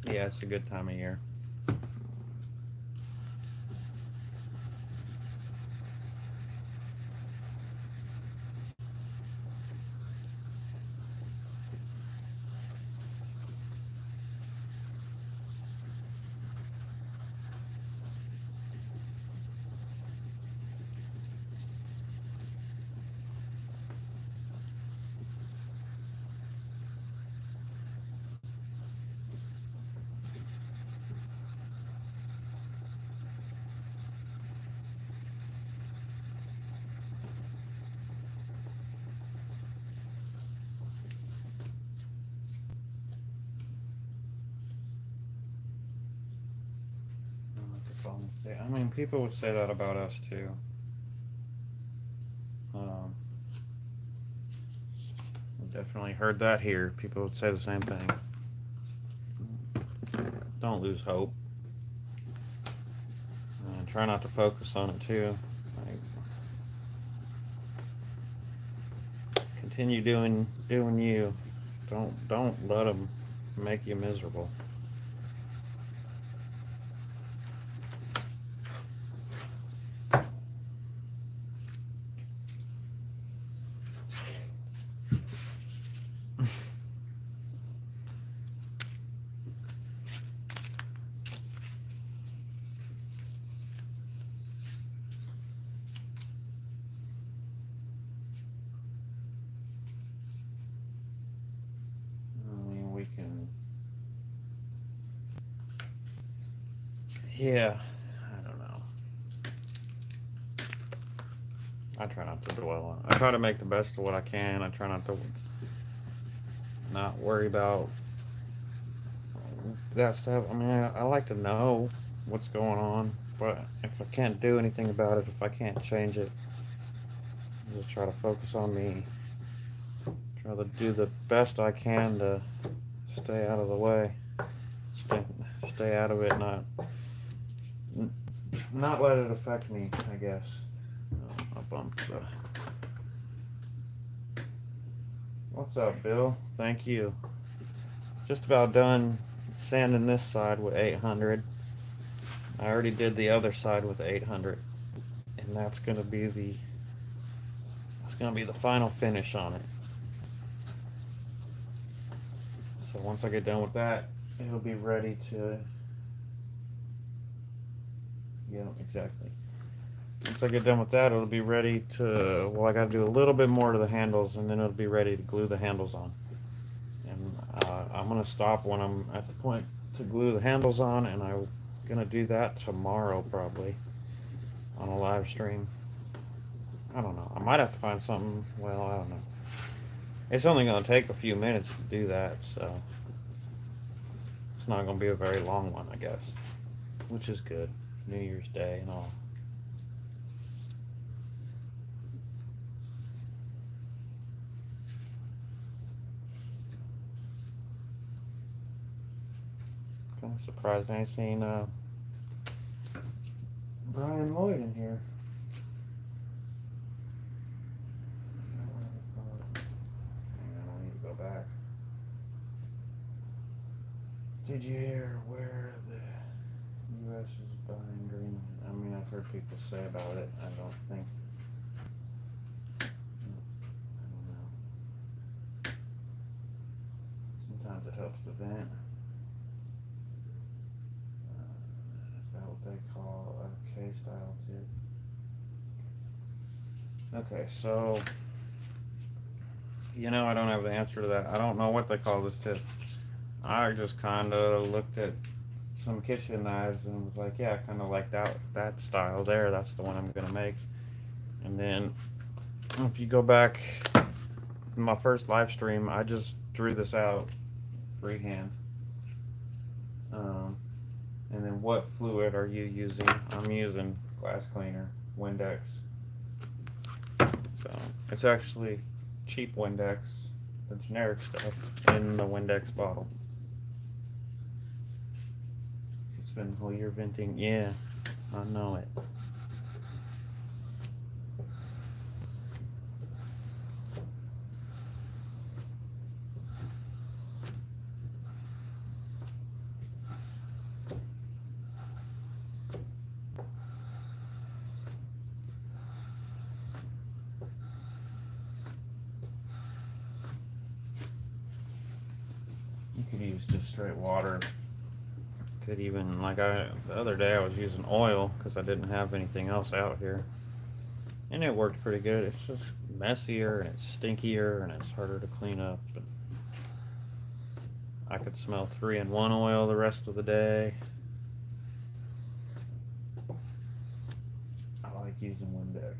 Yeah, it's a good time of year. microphone. Yeah, I mean, people would say that about us too. Definitely heard that here. People would say the same thing. Don't lose hope. Try not to focus on it too. Like, continue doing you. Don't let them make you miserable. We can. Yeah, I don't know. I try not to dwell on it. I try to make the best of what I can. I try not worry about that stuff. I mean, I like to know what's going on, but if I can't do anything about it, if I can't change it, I just try to focus on me. Try to do the best I can to stay out of the way. Stay out of it, not let it affect me, I guess. I bumped the... What's up, Bill? Thank you. Just about done sanding this side with 800. I already did the other side with 800, and that's gonna be the final finish on it. So once I get done with that, it'll be ready to... Yeah, exactly. Once I get done with that, it'll be ready to... Well, I gotta do a little bit more to the handles, and then it'll be ready to glue the handles on. And I'm gonna stop when I'm at the point to glue the handles on, and I'm gonna do that tomorrow probably on a live stream. I don't know. I might have to find something. Well, I don't know. It's only gonna take a few minutes to do that, so it's not gonna be a very long one, I guess, which is good. New Year's Day and all. Kind of surprised I ain't seen Brian Lloyd in here. I need to go back. Did you hear where the U.S. is buying Greenland? I mean, I've heard people say about it. I don't think. I don't know. Sometimes it helps to vent. Is that what they call a K-style tip? Okay, so I don't have the answer to that. I don't know what they call this tip. I just kind of looked at some kitchen knives and was like, yeah, I kind of like that style there. That's the one I'm gonna make. And then if you go back in my first live stream, I just drew this out freehand. And then what fluid are you using? I'm using glass cleaner, Windex. So it's actually cheap Windex, the generic stuff in the Windex bottle. It's been a whole year venting. Yeah, I know it. You could use just straight water. Could even, the other day I was using oil because I didn't have anything else out here. And it worked pretty good. It's just messier and it's stinkier and it's harder to clean up. But I could smell 3-in-1 oil the rest of the day. I like using Windex.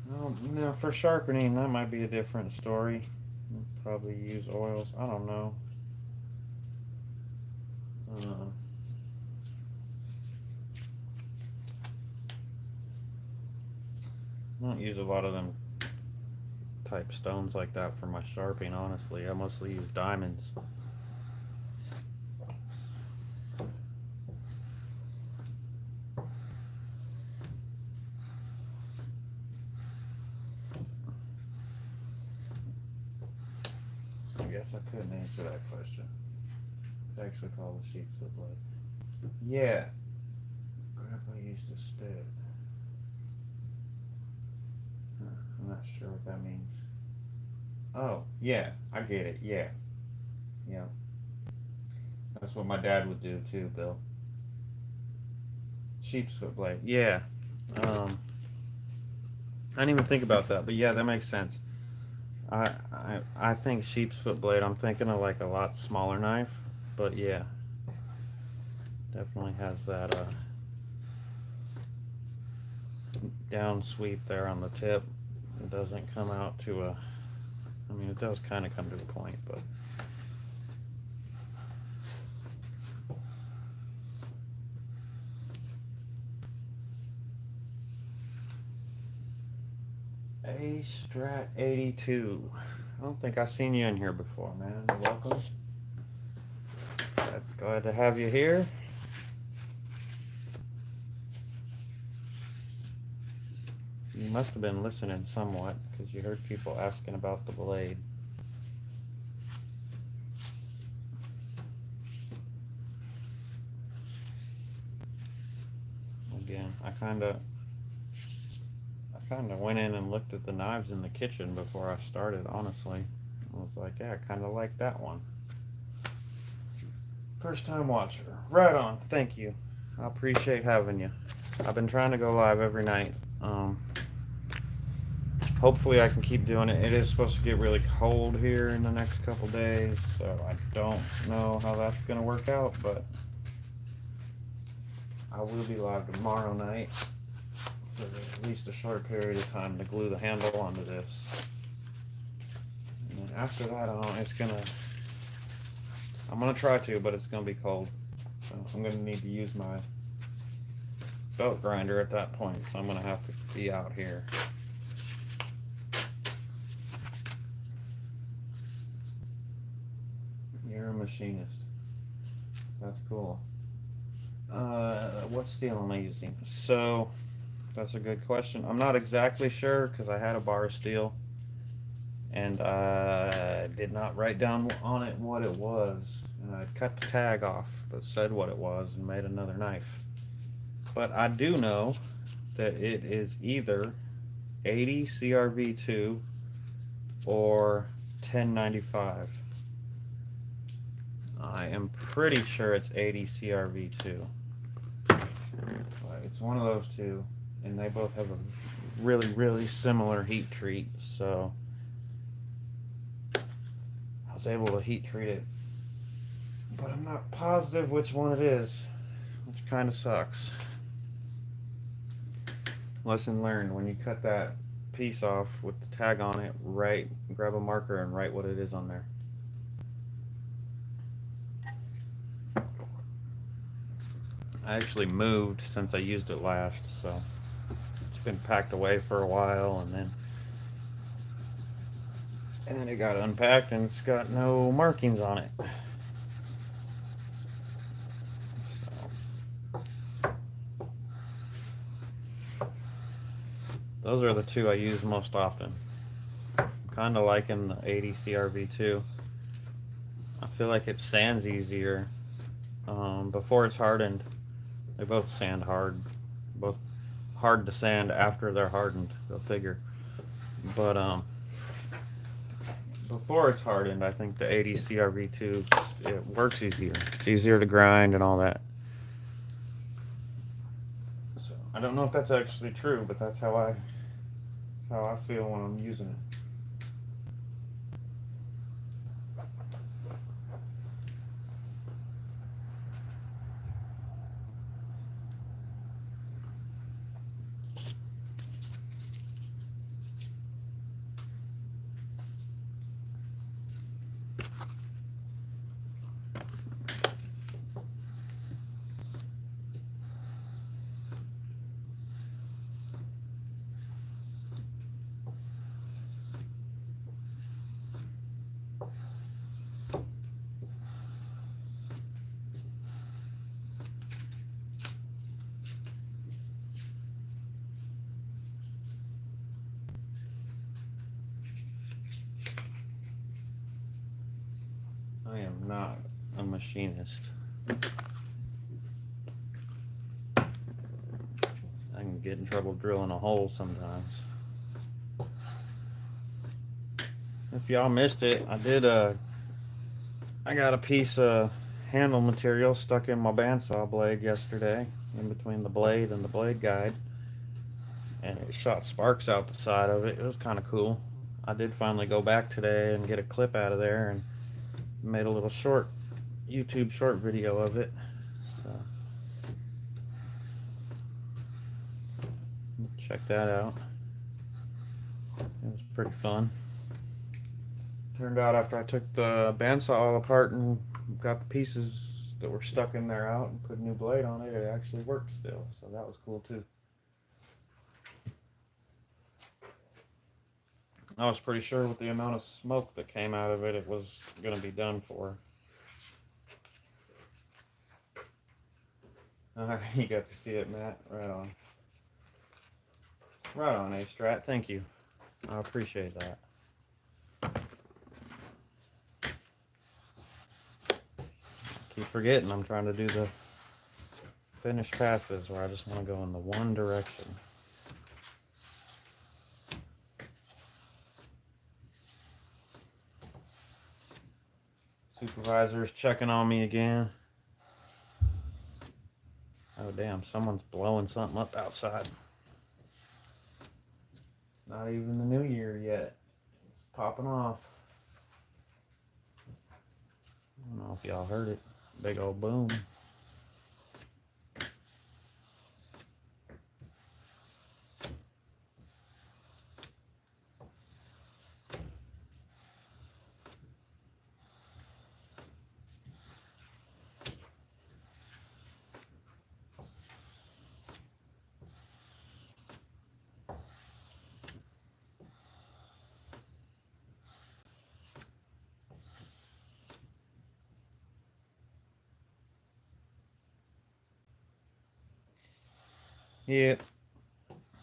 Well, for sharpening, that might be a different story. Probably use oils. I don't know. I don't use a lot of them type stones like that for my sharpening, honestly. I mostly use diamonds. I guess I couldn't answer that question. It's actually called a sheep's foot blade. Yeah. Grandpa used to stick. I'm not sure what that means. Oh, yeah, I get it. Yeah. Yeah. That's what my dad would do too, Bill. Sheep's foot blade. Yeah. I didn't even think about that, but yeah, that makes sense. I think sheep's foot blade. I'm thinking of like a lot smaller knife, but yeah, definitely has that down sweep there on the tip. It doesn't come out to a. I mean, it does kind of come to a point, but. A Strat 82. I don't think I've seen you in here before, man. Welcome. Glad to have you here. You must have been listening somewhat because you heard people asking about the blade. Again, I kind of went in and looked at the knives in the kitchen before I started, honestly. I was like, yeah, I kind of like that one. First time watcher. Right on. Thank you. I appreciate having you. I've been trying to go live every night. Hopefully I can keep doing it. It is supposed to get really cold here in the next couple days, so I don't know how that's going to work out, but I will be live tomorrow night for at least a short period of time to glue the handle onto this. And then after that, I'm gonna try to, but it's gonna be cold. So I'm gonna need to use my belt grinder at that point. So I'm gonna have to be out here. You're a machinist. That's cool. What steel am I using? So that's a good question. I'm not exactly sure because I had a bar of steel and I did not write down on it what it was, and I cut the tag off that said what it was and made another knife. But I do know that it is either 80 CRV2 or 1095. I am pretty sure it's 80 CRV2. It's one of those two, and they both have a really, really similar heat treat, so I was able to heat treat it, but I'm not positive which one it is, which kind of sucks. Lesson learned: when you cut that piece off with the tag on it, grab a marker and write what it is on there. I actually moved since I used it last, so it's been packed away for a while, and then it got unpacked and it's got no markings on it. So those are the two I use most often. I'm kind of liking the 80 CRV2. I feel like it sands easier before it's hardened. They both sand hard, both hard to sand after they're hardened, go figure. But before it's hardened, I think the 80 CRV2, it works easier. It's easier to grind and all that. So I don't know if that's actually true, but that's how I feel when I'm using it. I am not a machinist. I can get in trouble drilling a hole sometimes. If y'all missed it, I got a piece of handle material stuck in my bandsaw blade yesterday, in between the blade and the blade guide, and it shot sparks out the side of it. It was kind of cool. I did finally go back today and get a clip out of there and made a little short YouTube short video of it. So check that out. It was pretty fun. Turned out after I took the bandsaw apart and got the pieces that were stuck in there out and put a new blade on it, it actually worked still. So that was cool too. I was pretty sure with the amount of smoke that came out of it, it was going to be done for. Alright, you got to see it, Matt. Right on. Right on, A-Strat. Thank you. I appreciate that. Keep forgetting I'm trying to do the finished passes where I just want to go in the one direction. Supervisor's checking on me again. Oh damn, someone's blowing something up outside. It's not even the new year yet. It's popping off. I don't know if y'all heard it. Big old boom. Yeah,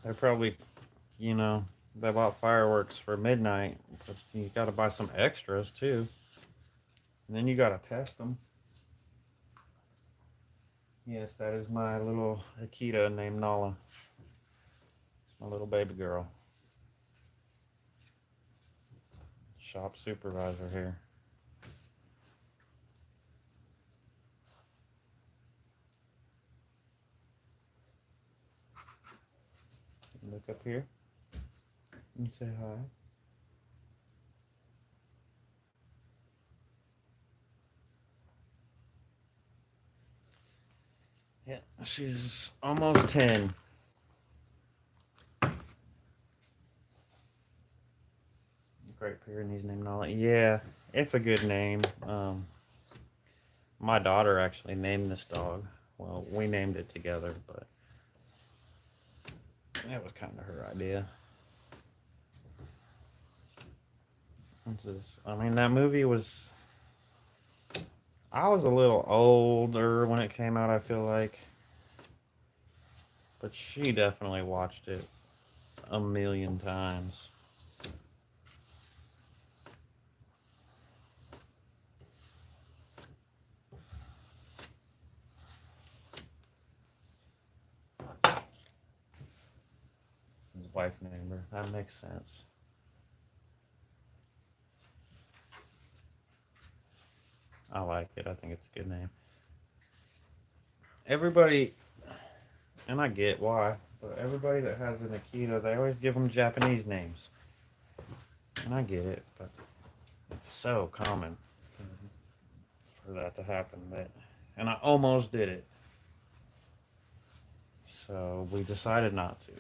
they're probably, they bought fireworks for midnight, but you gotta buy some extras too. And then you gotta test them. Yes, that is my little Akita named Nala. It's my little baby girl. Shop supervisor here. Look up here and say hi. Yeah, she's almost 10. Great Pyrenees named Nala. Yeah, it's a good name. My daughter actually named this dog. Well, we named it together, but it was kind of her idea. That movie was... I was a little older when it came out, I feel like. But she definitely watched it a million times. His wife named her. That makes sense. I like it. I think it's a good name. Everybody, and I get why, but everybody that has an Akita, they always give them Japanese names. And I get it, but it's so common for that to happen. And I almost did it. So we decided not to.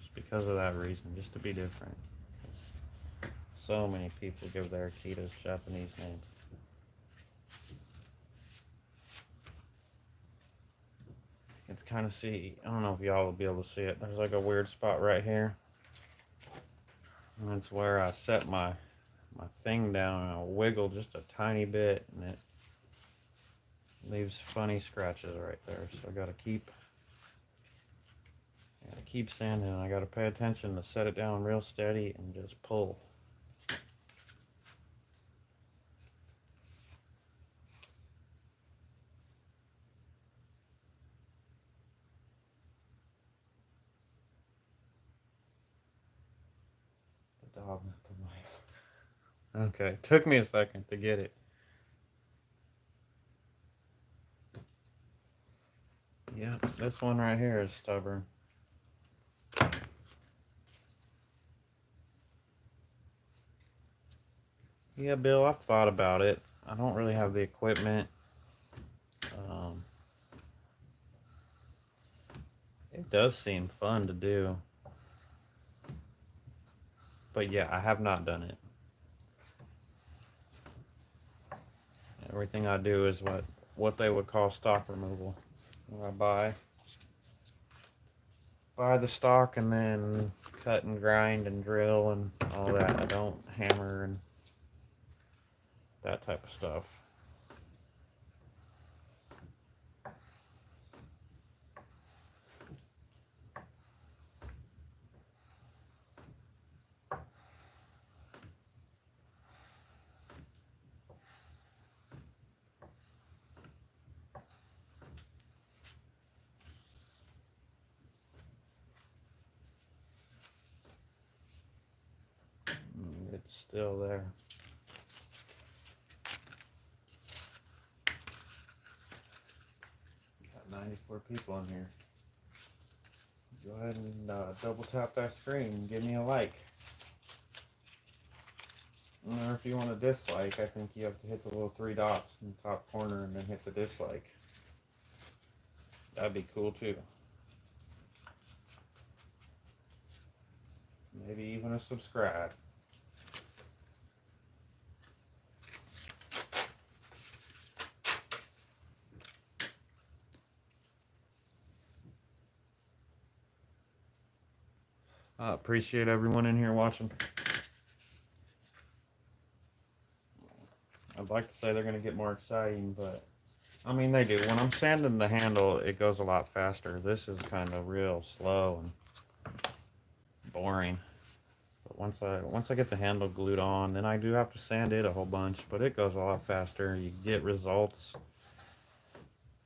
Just because of that reason, just to be different. So many people give their Akitas Japanese names. It's kind of I don't know if y'all will be able to see it. There's like a weird spot right here. And that's where I set my my thing down and I'll wiggle just a tiny bit and it leaves funny scratches right there. So I gotta keep sanding. I gotta pay attention to set it down real steady and just pull. The dog, not the knife. Okay, took me a second to get it. Yeah, this one right here is stubborn. Yeah, Bill, I've thought about it. I don't really have the equipment. It does seem fun to do. But yeah, I have not done it. Everything I do is what they would call stock removal. Where I buy the stock and then cut and grind and drill and all that. I don't hammer and that type of stuff. It's still there. Got 94 people in here. Go ahead and double tap that screen and give me a like. Or if you want a dislike, I think you have to hit the little 3 dots in the top corner and then hit the dislike. That'd be cool too. Maybe even a subscribe. I appreciate everyone in here watching. I'd like to say they're going to get more exciting, but I mean they do. When I'm sanding the handle, it goes a lot faster. This is kind of real slow and boring. But once I get the handle glued on, then I do have to sand it a whole bunch, but it goes a lot faster. You get results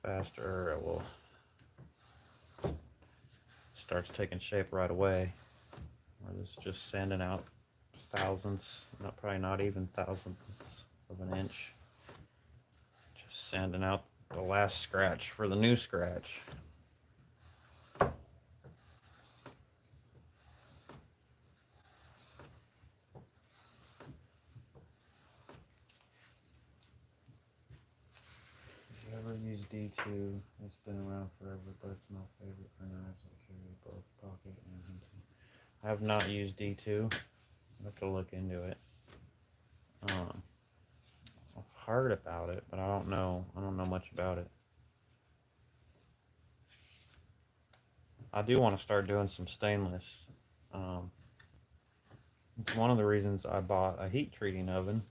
faster. It will starts taking shape right away. Or this just sanding out thousandths, probably not even thousandths of an inch. Just sanding out the last scratch for the new scratch. Ever use D2? It's been around forever, but it's my favorite for knives. I carry both pocket and hunting. I have not used D2. I have to look into it. I've heard about it, but I don't know much about it. I do want to start doing some stainless. It's one of the reasons I bought a heat treating oven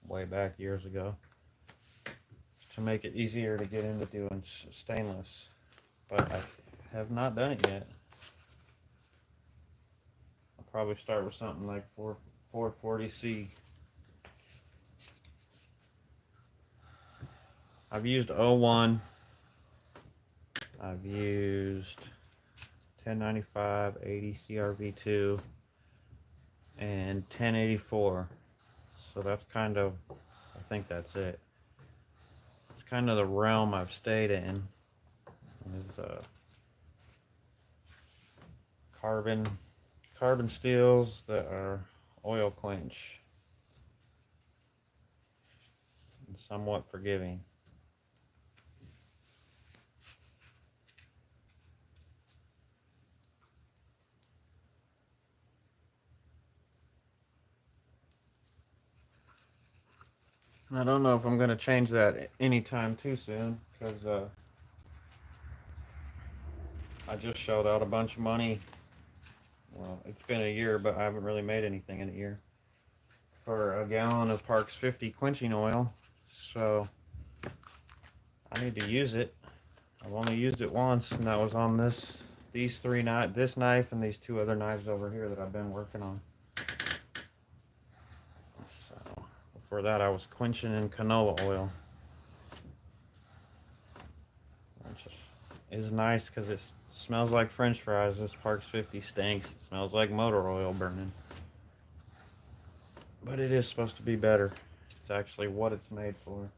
way back years ago, to make it easier to get into doing stainless, but I have not done it yet. I'll probably start with something like 440C. I've used 01, I've used 1095, 80 CRV2, and 1084. So that's kind of, I think that's it. It's kind of the realm I've stayed in. Is carbon steels that are oil quench and somewhat forgiving. And I don't know if I'm going to change that anytime too soon, because I just shelled out a bunch of money. Well, it's been a year, but I haven't really made anything in a year for a gallon of Parks 50 quenching oil, so I need to use it. I've only used it once, and that was on this knife and these two other knives over here that I've been working on. So before that, I was quenching in canola oil, which is nice because it smells like French fries. This Parks 50 stinks. It smells like motor oil burning, but it is supposed to be better. It's actually what it's made for.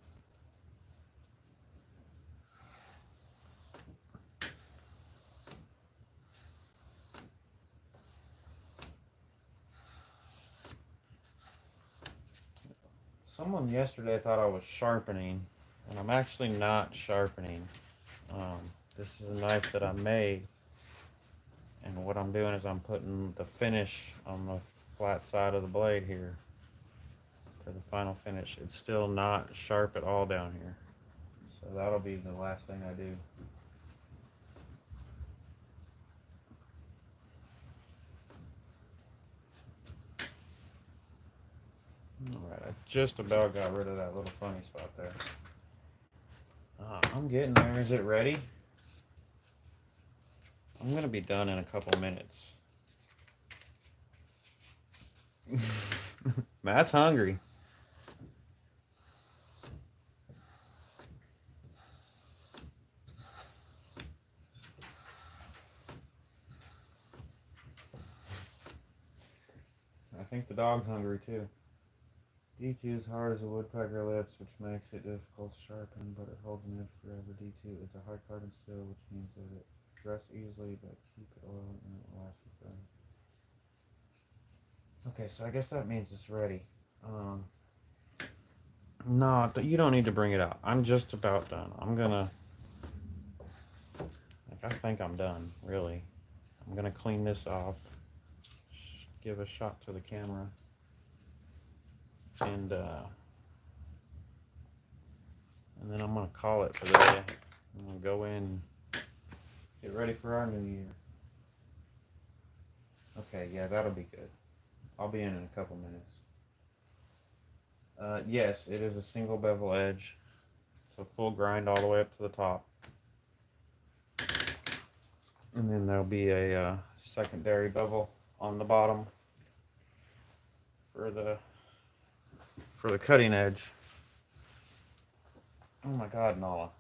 Someone yesterday thought I was sharpening, and I'm actually not sharpening. This is a knife that I made, and what I'm doing is I'm putting the finish on the flat side of the blade here for the final finish. It's still not sharp at all down here, so that'll be the last thing I do. Alright, I just about got rid of that little funny spot there. I'm getting there. Is it ready? I'm going to be done in a couple minutes. Matt's hungry. I think the dog's hungry too. D2 is hard as a woodpecker lips, which makes it difficult to sharpen, but it holds an edge forever. D2 is a hard carbon steel, which means that it dress easily, but keep it oil and it will last forever. Okay, so I guess that means it's ready. No, you don't need to bring it out. I'm just about done. I think I'm done, really. I'm gonna clean this off, give a shot to the camera, and then I'm gonna call it for the day. I'm gonna go in and get ready for our new year. Okay, yeah, that'll be good. I'll be in a couple minutes. Yes, it is a single bevel edge. It's a full grind all the way up to the top. And then there'll be a secondary bevel on the bottom for the cutting edge. Oh my God, Nala.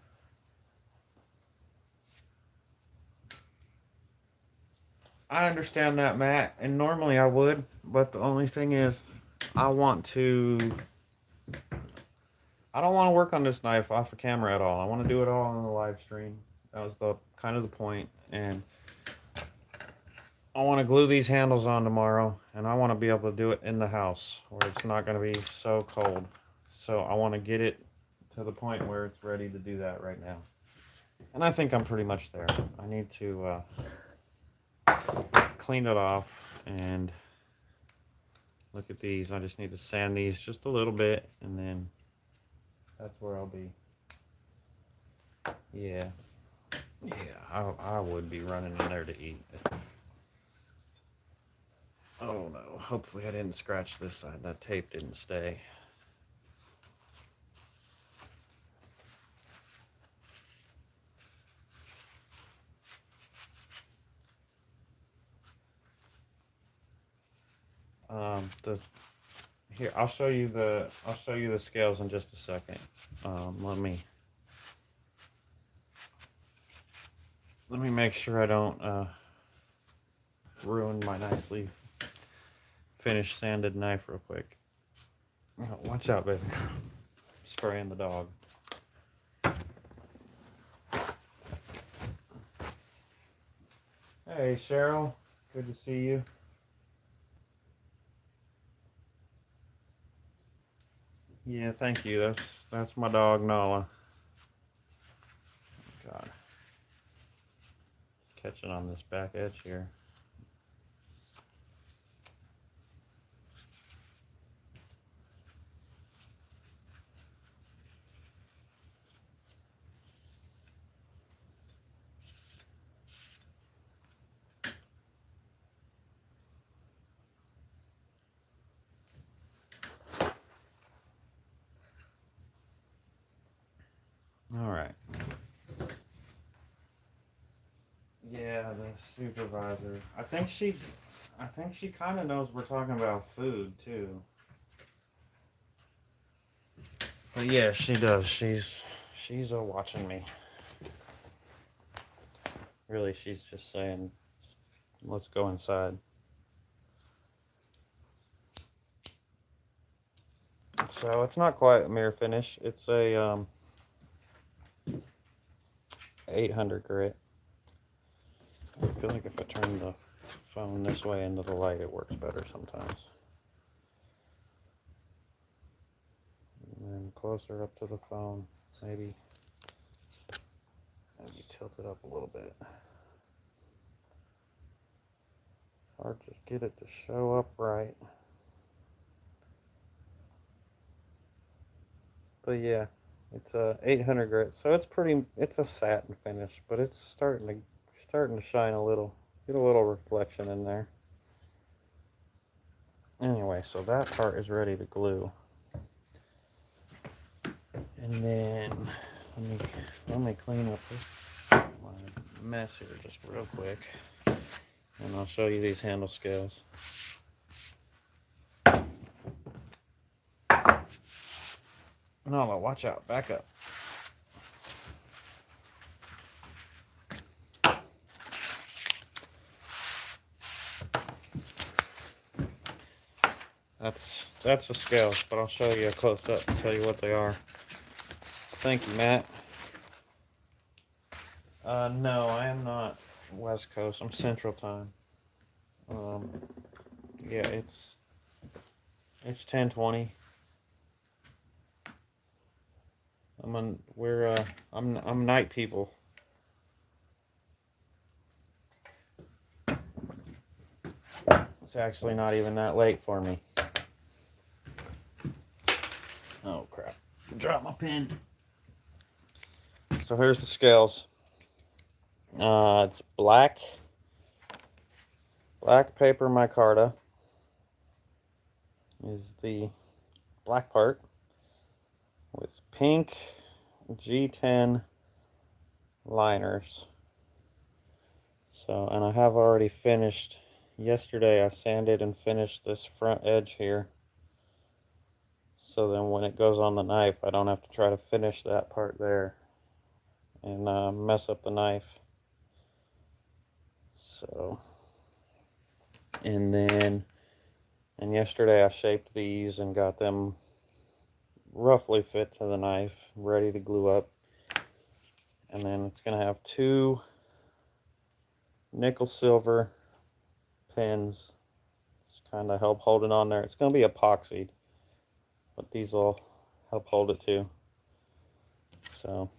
I understand that, Matt, and normally I would, but the only thing is I don't want to work on this knife off of camera at all. I want to do it all on the live stream. That was the kind of the point, and I want to glue these handles on tomorrow, and I want to be able to do it in the house where it's not going to be so cold. So I want to get it to the point where it's ready to do that right now. And I think I'm pretty much there. I need to clean it off and look at these. I just need to sand these just a little bit, and then that's where I'll be. Yeah, I would be running in there to eat. Oh no, hopefully I didn't scratch this side. That tape didn't stay. Here, I'll show you the scales in just a second. Let me make sure I don't ruin my nicely finished sanded knife real quick. Oh, watch out, baby. Spraying the dog. Hey, Cheryl. Good to see you. Yeah, thank you. That's my dog, Nala. God. Catching on this back edge here. Alright. Yeah, the supervisor. I think she kind of knows we're talking about food too. But yeah, she does. She's watching me. Really, she's just saying, "Let's go inside." So it's not quite a mirror finish. It's a 800 grit. I feel like if I turn the phone this way into the light, it works better sometimes. And then closer up to the phone, maybe tilt it up a little bit. Hard to get it to show up right. But yeah, it's a 800 grit, so it's a satin finish, but it's starting to shine a little, get a little reflection in there. Anyway, so that part is ready to glue. And then let me clean up my mess here just real quick, and I'll show you these handle scales. No, watch out, back up. That's the scales, but I'll show you a close up and tell you what they are. Thank you, Matt. No, I am not West Coast. I'm Central Time. Yeah, it's 10:20. I'm night people. It's actually not even that late for me. Oh crap! Drop my pen. So here's the scales. It's black paper micarta is the black part with pink G10 liners. So, and I have already finished. Yesterday I sanded and finished this front edge here. So then when it goes on the knife, I don't have to try to finish that part there and mess up the knife. So, and yesterday I shaped these and got them roughly fit to the knife, ready to glue up. And then it's going to have two nickel silver pins, just kind of help hold it on there. It's going to be epoxied, but these will help hold it too. So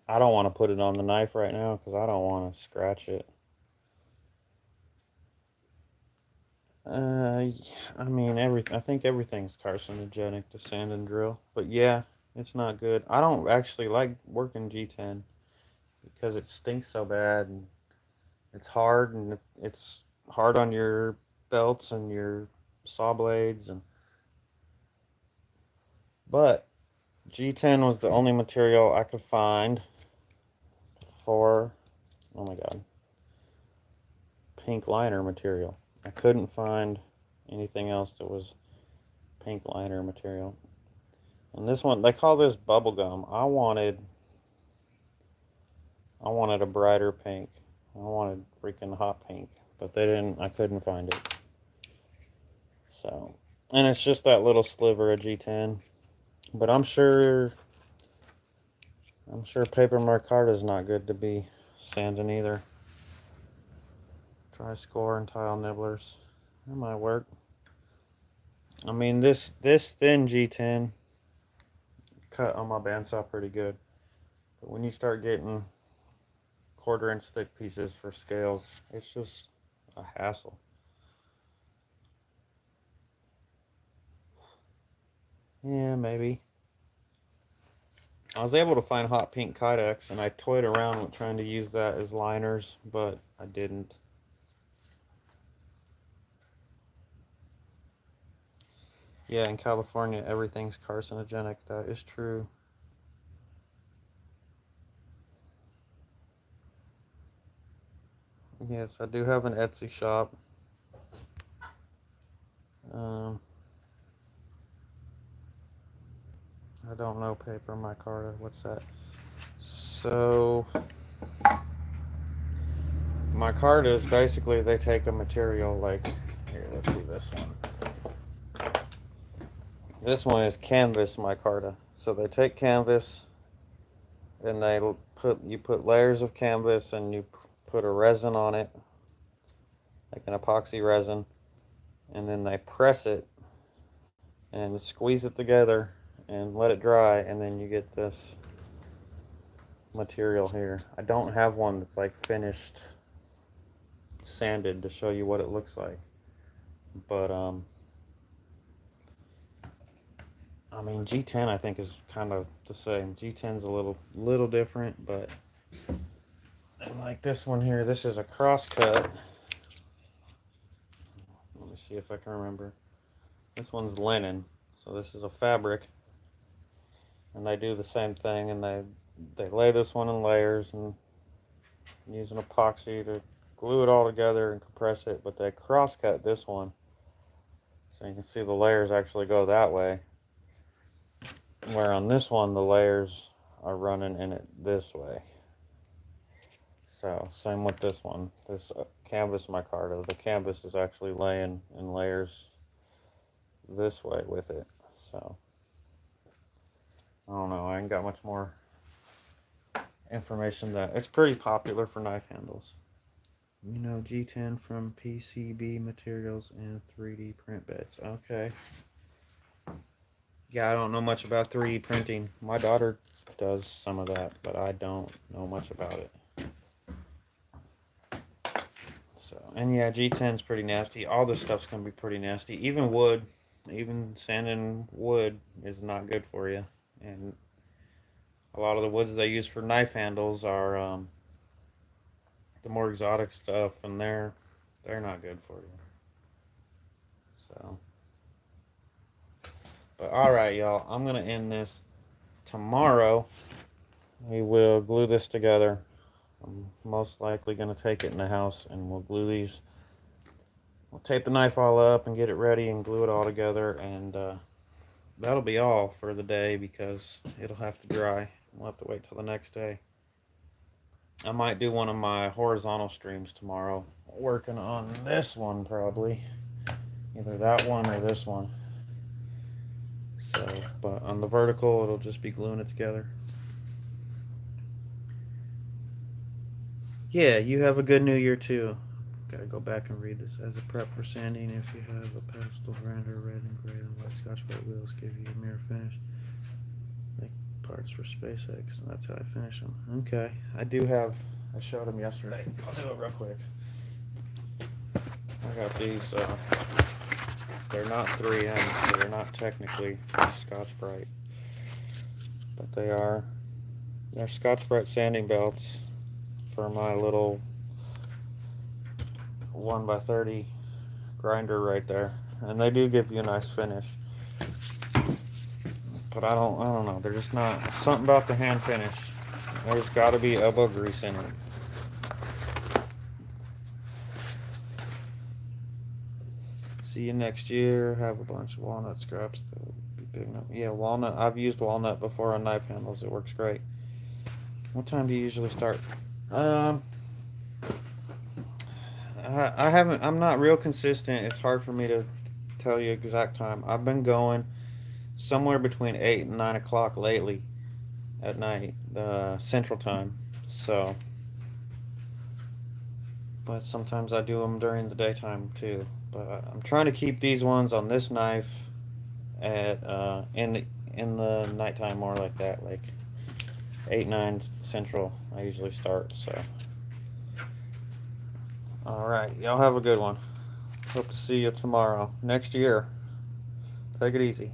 I don't want to put it on the knife right now because I don't want to scratch it. I mean, I think everything's carcinogenic to sand and drill, but yeah, it's not good. I don't actually like working G10 because it stinks so bad, and it's hard, and it's hard on your belts and your saw blades, but G10 was the only material I could find for, oh my god, pink liner material. I couldn't find anything else that was pink liner material. And this one, they call this bubble gum. I wanted a brighter pink. I wanted freaking hot pink, but I couldn't find it. So, and it's just that little sliver of G10. But I'm sure paper micarta is not good to be sanding either. Try score and tile nibblers. That might work. I mean, this thin G10 cut on my bandsaw pretty good. But when you start getting 1/4 inch thick pieces for scales, it's just a hassle. Yeah, maybe. I was able to find hot pink Kydex, and I toyed around with trying to use that as liners, but I didn't. Yeah, in California, everything's carcinogenic. That is true. Yes, I do have an Etsy shop. Um, I don't know paper micarta. What's that? So, micarta is basically they take a material like here. Let's see this one. This one is canvas micarta. So they take canvas and you put layers of canvas and you put a resin on it, like an epoxy resin, and then they press it and squeeze it together and let it dry, and then you get this material here. I don't have one that's like finished sanded to show you what it looks like, but I mean G10 I think is kind of the same. G10's a little different, but like this one here, this is a cross cut. Let me see if I can remember. This one's linen, so this is a fabric, and they do the same thing, and they lay this one in layers and use an epoxy to glue it all together and compress it, but they cross cut this one, so you can see the layers actually go that way, where on this one the layers are running in it this way. So same with this one, this canvas micarta, the canvas is actually laying in layers this way with it. So I don't know, I ain't got much more information. That it's pretty popular for knife handles. You know, G10 from PCB materials and 3D print beds. Okay. Yeah, I don't know much about 3D printing. My daughter does some of that, but I don't know much about it. So, and yeah, G10's pretty nasty. All this stuff's gonna be pretty nasty. Even wood, even sanding wood is not good for you. And a lot of the woods they use for knife handles are the more exotic stuff, and they're not good for you. So, but all right, y'all, I'm gonna end this. Tomorrow we will glue this together. I'm most likely gonna take it in the house and we'll glue these. We'll tape the knife all up and get it ready and glue it all together, and that'll be all for the day because it'll have to dry. We'll have to wait till the next day. I might do one of my horizontal streams tomorrow, working on this one probably. Either that one or this one. So, but on the vertical, it'll just be gluing it together. Yeah, you have a good new year too. Gotta go back and read this. As a prep for sanding, if you have a pastel grinder, red and gray and white Scotch Brite wheels give you a mirror finish. Make parts for SpaceX, and that's how I finish them. Okay, I showed them yesterday. I'll do it real quick. I got these, they're not 3M, so they're not technically Scotch Brite, but they're Scotch Brite sanding belts for my little 1x30 grinder right there, and they do give you a nice finish. But I don't know. They're just not something about the hand finish. There's got to be elbow grease in it. See you next year. Have a bunch of walnut scraps. They'll be big enough. Yeah, walnut. I've used walnut before on knife handles. It works great. What time do you usually start? I haven't. I'm not real consistent. It's hard for me to tell you exact time. I've been going somewhere between 8 and 9 o'clock lately at night, Central Time. So, but sometimes I do them during the daytime too. But I'm trying to keep these ones on this knife at in the nighttime, more like that, like 8 9 Central. I usually start. So, all right, y'all have a good one. Hope to see you tomorrow next year. Take it easy.